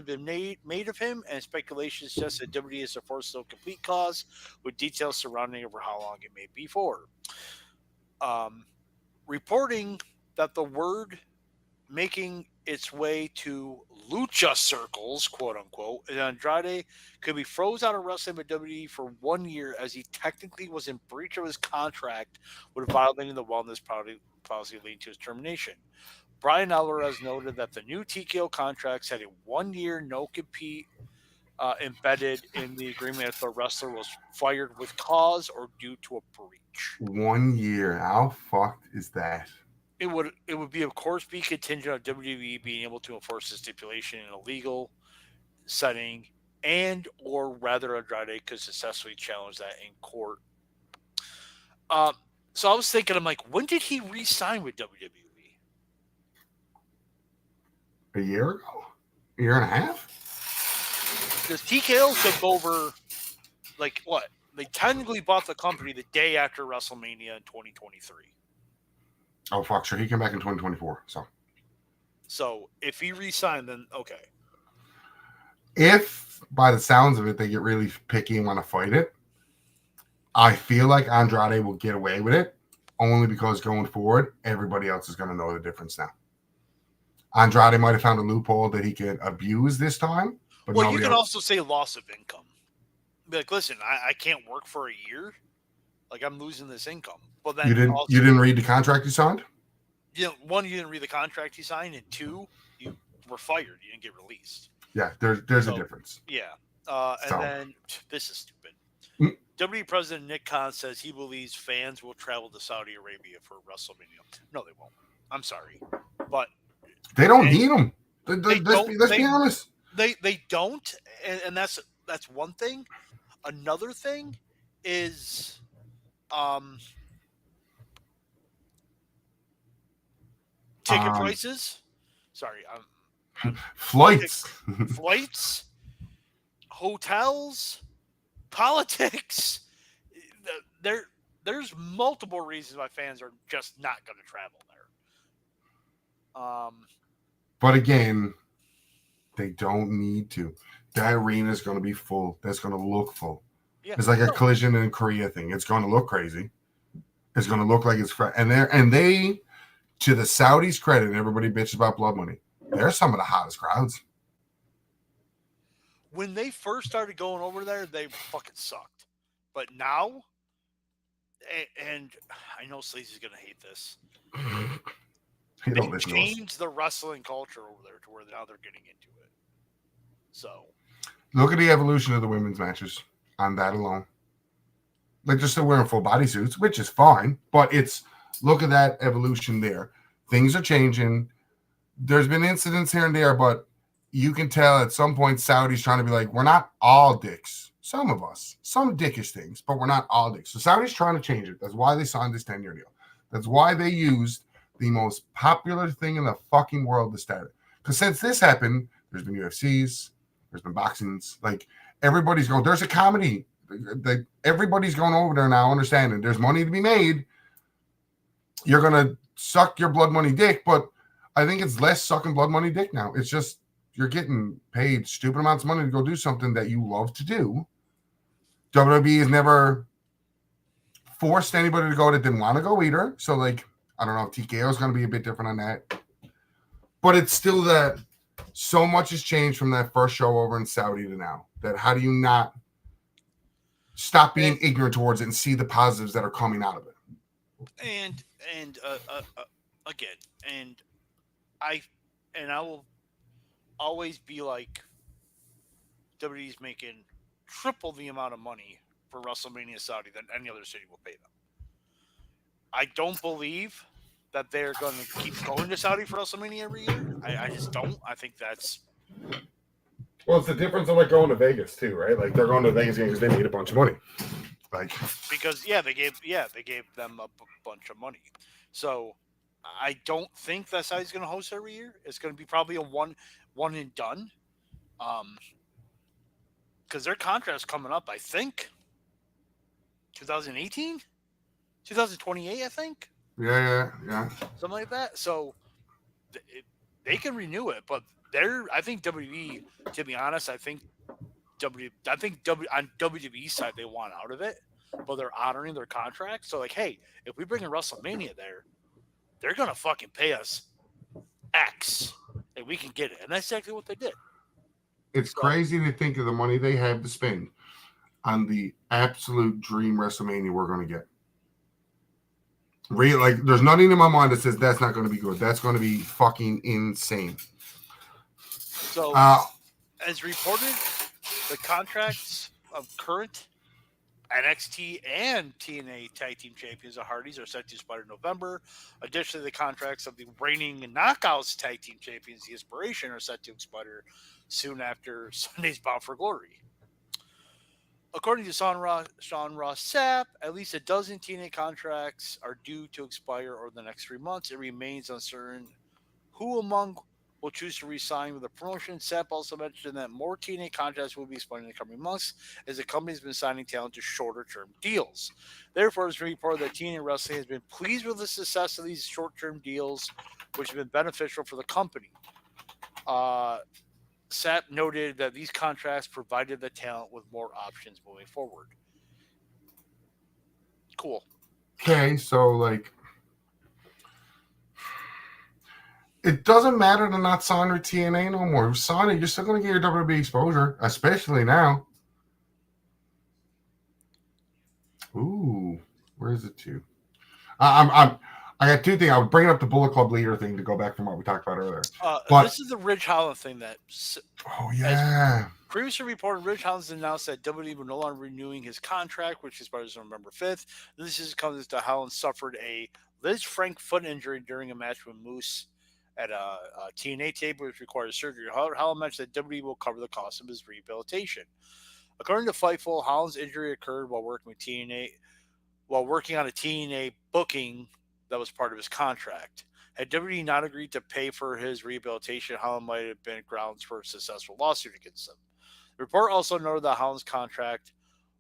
been made of him, and speculation suggests that WWE is a forced no complete cause, with details surrounding over how long it may be for. Reporting that the word making its way to lucha circles, quote unquote, and Andrade could be froze out of wrestling by WWE for 1 year as he technically was in breach of his contract with violating the wellness policy leading to his termination. Brian Alvarez noted that the new TKO contracts had a 1 year no compete embedded in the agreement if the wrestler was fired with cause or due to a breach. 1 year. How fucked is that? It would be of course be contingent on WWE being able to enforce the stipulation in a legal setting, and or rather Andrade could successfully challenge that in court. So I was thinking, I'm like, when did he re-sign with WWE? A year ago? A year and a half? Because TKO took over, like what? They technically bought the company the day after WrestleMania in 2023. Oh fuck, sure. He came back in 2024. So if he re-signed, then okay. If by the sounds of it they get really picky and want to fight it, I feel like Andrade will get away with it only because going forward, everybody else is going to know the difference now. Andrade might have found a loophole that he could abuse this time. But well, you can also say loss of income. Be like, listen, I can't work for a year. Like, I'm losing this income. But then you didn't read the contract you signed? One, you didn't read the contract you signed, and two, you were fired. You didn't get released. Yeah, there's a difference. Yeah. And then, this is stupid. WWE President Nick Khan says he believes fans will travel to Saudi Arabia for WrestleMania. No, they won't. I'm sorry. But they don't need them. Let's be honest. They don't, and that's one thing. Another thing is ticket prices. Sorry, flights, hotels, politics. There's multiple reasons why fans are just not going to travel there. But again, they don't need to. That arena is going to be full. That's going to look full. Yeah. It's like a Collision in Korea thing. It's going to look crazy. It's going to look like it's and they, to the Saudis' credit, everybody bitches about blood money. They're some of the hottest crowds. When they first started going over there, they fucking sucked. But now, and I know Sleazy's going to hate this. They changed the wrestling culture over there to where now they're getting into it. So, look at the evolution of the women's matches on that alone. Like, they're still wearing full bodysuits, which is fine, but look at that evolution there. Things are changing. There's been incidents here and there, but you can tell at some point Saudi's trying to be like, we're not all dicks. Some of us, some dickish things, but we're not all dicks. So Saudi's trying to change it. That's why they signed this 10-year deal. That's why they used the most popular thing in the fucking world to start it. Because since this happened, there's been UFCs, there's been boxings. Like, everybody's going, there's a comedy. Everybody's going over there now, understanding there's money to be made. You're going to suck your blood money dick, but I think it's less sucking blood money dick now. It's just you're getting paid stupid amounts of money to go do something that you love to do. WWE has never forced anybody to go that didn't want to go either. So, like, I don't know if TKO is going to be a bit different on that. But it's still that so much has changed from that first show over in Saudi to now. That how do you not stop being ignorant towards it and see the positives that are coming out of it? And again, I will always be like, WWE's making triple the amount of money for WrestleMania Saudi than any other city will pay them. I don't believe that they're going to keep going to Saudi for WrestleMania every year. I just don't. I think that's... Well, it's the difference of like going to Vegas too, right? Like, they're going to Vegas because they need a bunch of money. Like, because they gave them a bunch of money. So I don't think that Saudi's going to host every year. It's going to be probably a one and done. Because their contract's coming up, I think, 2018, 2028, I think. Yeah. Something like that. So they can renew it, but I think WWE, to be honest, on WWE's side, they want out of it, but they're honoring their contract. So, like, hey, if we bring in WrestleMania there, they're going to fucking pay us X, and we can get it. And that's exactly what they did. It's crazy to think of the money they have to spend on the absolute dream WrestleMania we're going to get. Like, there's nothing in my mind that says that's not going to be good. That's going to be fucking insane. So, as reported, the contracts of current NXT and TNA Tag Team Champions, the Hardys, are set to expire in November. Additionally, the contracts of the reigning Knockouts Tag Team Champions, the Inspiration, are set to expire soon after Sunday's Bound for Glory. According to Sean Ross Sapp, at least a dozen TNA contracts are due to expire over the next 3 months. It remains uncertain who among will choose to re-sign with the promotion. Sapp also mentioned that more TNA contracts will be expiring in the coming months as the company has been signing talent to shorter-term deals. Therefore, it's reported that TNA Wrestling has been pleased with the success of these short-term deals, which have been beneficial for the company. Sapp noted that these contracts provided the talent with more options moving forward. Cool. Okay, so, like, it doesn't matter to not sign with TNA no more. Sign it, you're still going to get your WWE exposure, especially now. Ooh, where is it to? I got two things. I was bringing up the Bullet Club leader thing to go back from what we talked about earlier. This is the Ridge Holland thing that. Oh yeah. Previously reported, Ridge Holland announced that WWE will no longer renewing his contract, which expires on November 5th. This is because Holland suffered a Liz Frank foot injury during a match with Moose at a TNA tape, which required surgery. Holland mentioned that WWE will cover the cost of his rehabilitation. According to Fightful, Holland's injury occurred while working with TNA, while working on a TNA booking that was part of his contract. Had WWE not agreed to pay for his rehabilitation, Holland might have been grounds for a successful lawsuit against him. The report also noted that Holland's contract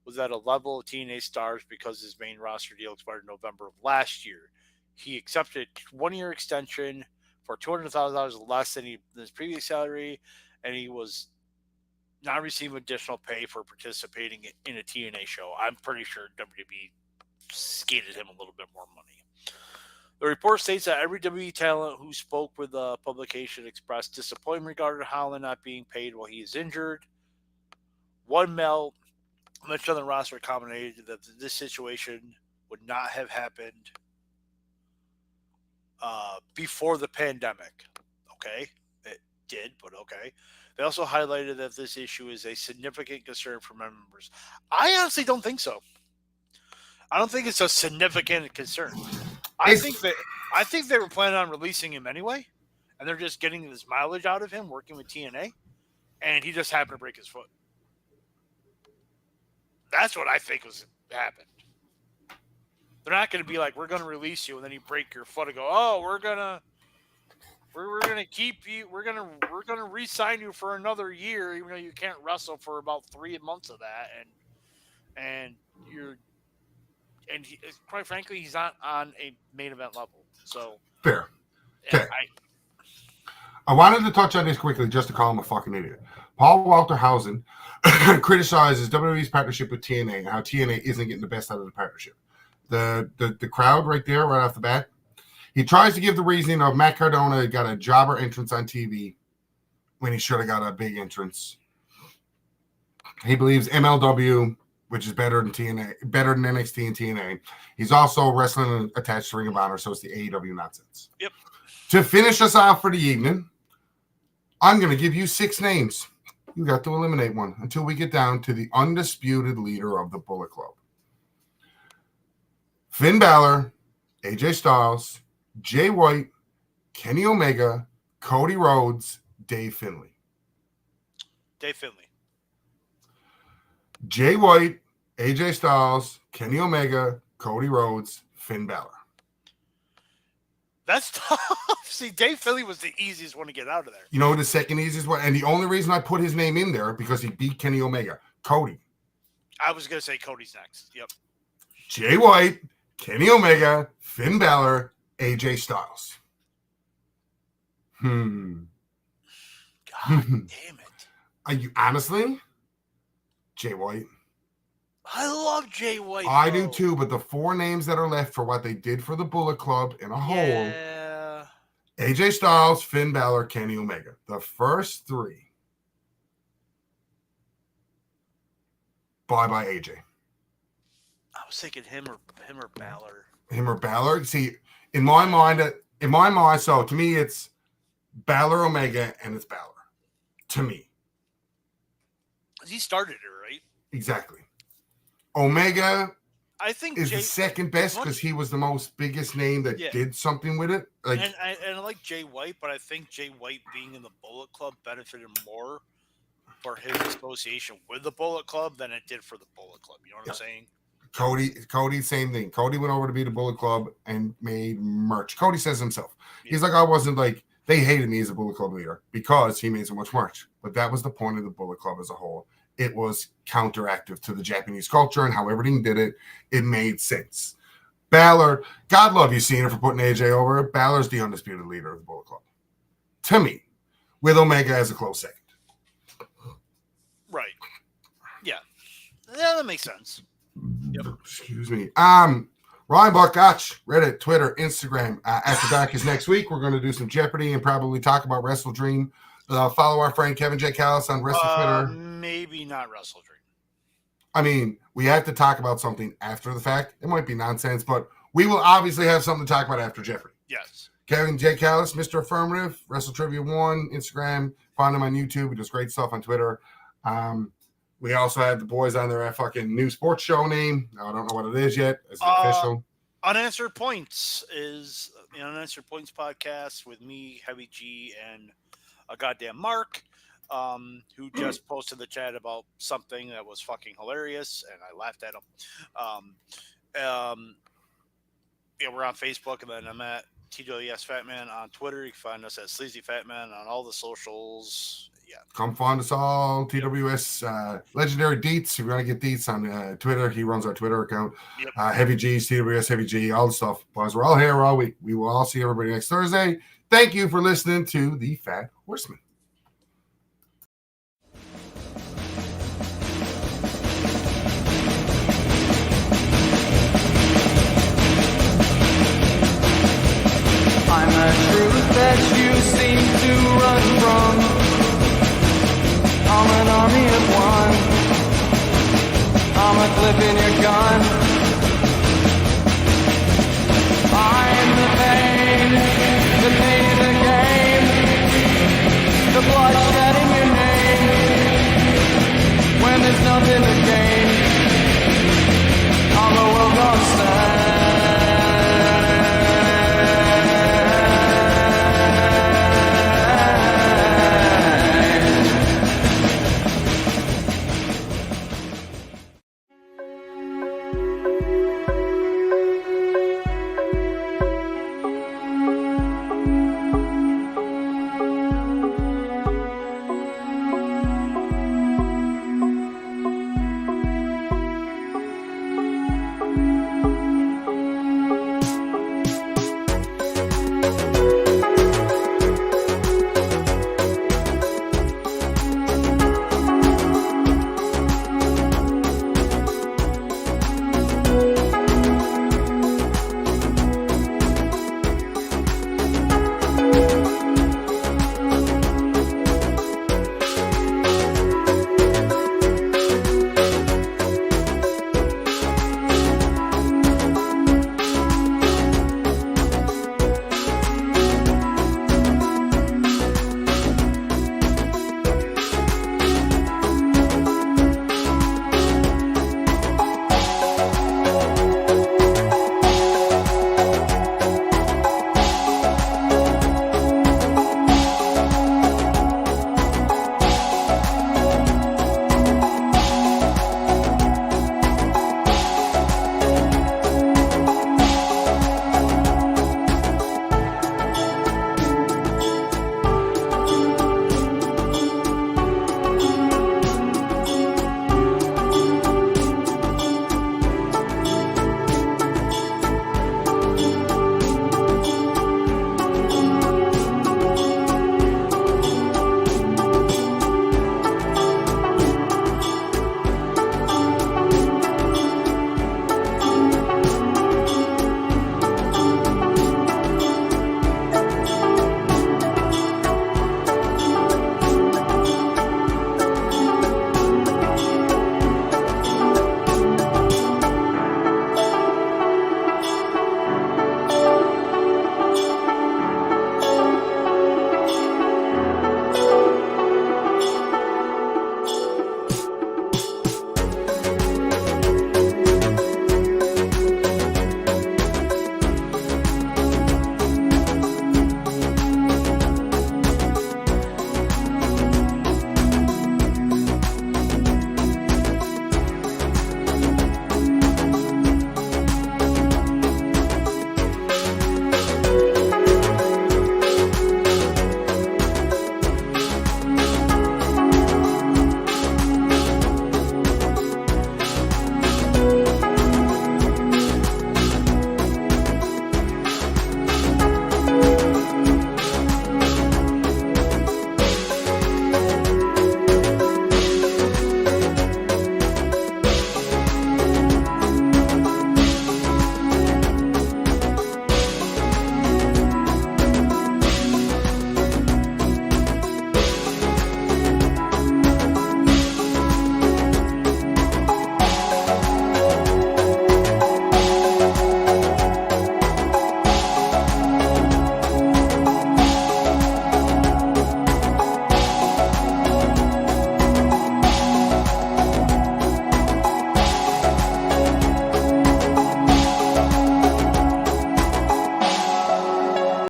was at a level of TNA stars because his main roster deal expired in November of last year. He accepted a 1-year extension for $200,000 less than his previous salary, and he was not receiving additional pay for participating in a TNA show. I'm pretty sure WWE skated him a little bit more money. The report states that every WWE talent who spoke with the publication expressed disappointment regarding Holland not being paid while he is injured. One male mentioned on the roster commented that this situation would not have happened before the pandemic. Okay, it did, but okay. They also highlighted that this issue is a significant concern for members. I honestly don't think so. I don't think it's a significant concern. I think they were planning on releasing him anyway, and they're just getting this mileage out of him working with TNA, and he just happened to break his foot. That's what I think happened. They're not going to be like, we're going to release you, and then you break your foot and go, oh, we're gonna keep you, we're gonna re-sign you for another year, even though you can't wrestle for about 3 months of that, and quite frankly, he's not on a main event level. So fair. Okay. I wanted to touch on this quickly just to call him a fucking idiot. Paul Walter Hausen criticizes WWE's partnership with TNA and how TNA isn't getting the best out of the partnership. The crowd right there, right off the bat, he tries to give the reasoning of Matt Cardona got a jobber entrance on TV when he should have got a big entrance. He believes MLW, which is better than TNA, better than NXT and TNA. He's also wrestling attached to Ring of Honor, so it's the AEW nonsense. Yep. To finish us off for the evening, I'm going to give you 6 names. You got to eliminate one until we get down to the undisputed leader of the Bullet Club. Finn Balor, AJ Styles, Jay White, Kenny Omega, Cody Rhodes, Dave Finlay. Dave Finlay. Jay White, AJ Styles, Kenny Omega, Cody Rhodes, Finn Balor. That's tough. See, Dave Finlay was the easiest one to get out of there. You know the second easiest one? And the only reason I put his name in there because he beat Kenny Omega. Cody. I was going to say Cody's next. Yep. Jay White, Kenny Omega, Finn Balor, AJ Styles. God damn it. Are you honestly? Jay White. I love Jay White. I do too, but the 4 names that are left for what they did for the Bullet Club in a whole, AJ Styles, Finn Balor, Kenny Omega. The first three. Bye-bye AJ. I was thinking him or Balor. Him or Balor? See, in my mind, so to me, it's Balor, Omega, and it's Balor. To me. He started it, right? Exactly. Omega I think is the second best because he was the biggest name that did something with it. Like, and I like Jay White, but I think Jay White being in the Bullet Club benefited more for his association with the Bullet Club than it did for the Bullet Club. You know what I'm saying? Cody, same thing. Cody went over to be the Bullet Club and made merch. Cody says himself. He's like, I wasn't like, they hated me as a Bullet Club leader because he made so much merch. But that was the point of the Bullet Club as a whole. It was counteractive to the Japanese culture and how everything did it. It made sense. Balor, God love you, Cena, for putting AJ over. Balor's the undisputed leader of the Bullet Club. To me, with Omega as a close second. Right. Yeah, that makes sense. Yep. Excuse me. Ryan Buckgotch, Reddit, Twitter, Instagram. After Dark is next week. We're going to do some Jeopardy and probably talk about Wrestle Dream. Follow our friend Kevin J. Callis on Wrestle Twitter. Maybe not Wrestle Dream. I mean, we have to talk about something after the fact. It might be nonsense, but we will obviously have something to talk about after Jeopardy. Yes. Kevin J. Callis, Mr. Affirmative, Wrestle Trivia 1, Instagram. Find him on YouTube. He does great stuff on Twitter. We also have the boys on their fucking new sports show name. I don't know what it is yet. It's official. Unanswered Points is the Unanswered Points podcast with me, Heavy G, and a goddamn Mark, who just posted the chat about something that was fucking hilarious, and I laughed at him. We're on Facebook, and then I'm at TWS Fatman on Twitter. You can find us at Sleazy Fatman on all the socials. Yeah. Come find us all. TWS Legendary Deets. If you want to get Deets on Twitter, he runs our Twitter account. Yep. Heavy G, TWS Heavy G, all the stuff. Boys, we're all here all week. We will all see everybody next Thursday. Thank you for listening to the Fat Horseman. I'm a truth that you seem to run from. I'm an army of one. I'm a clip in your gun.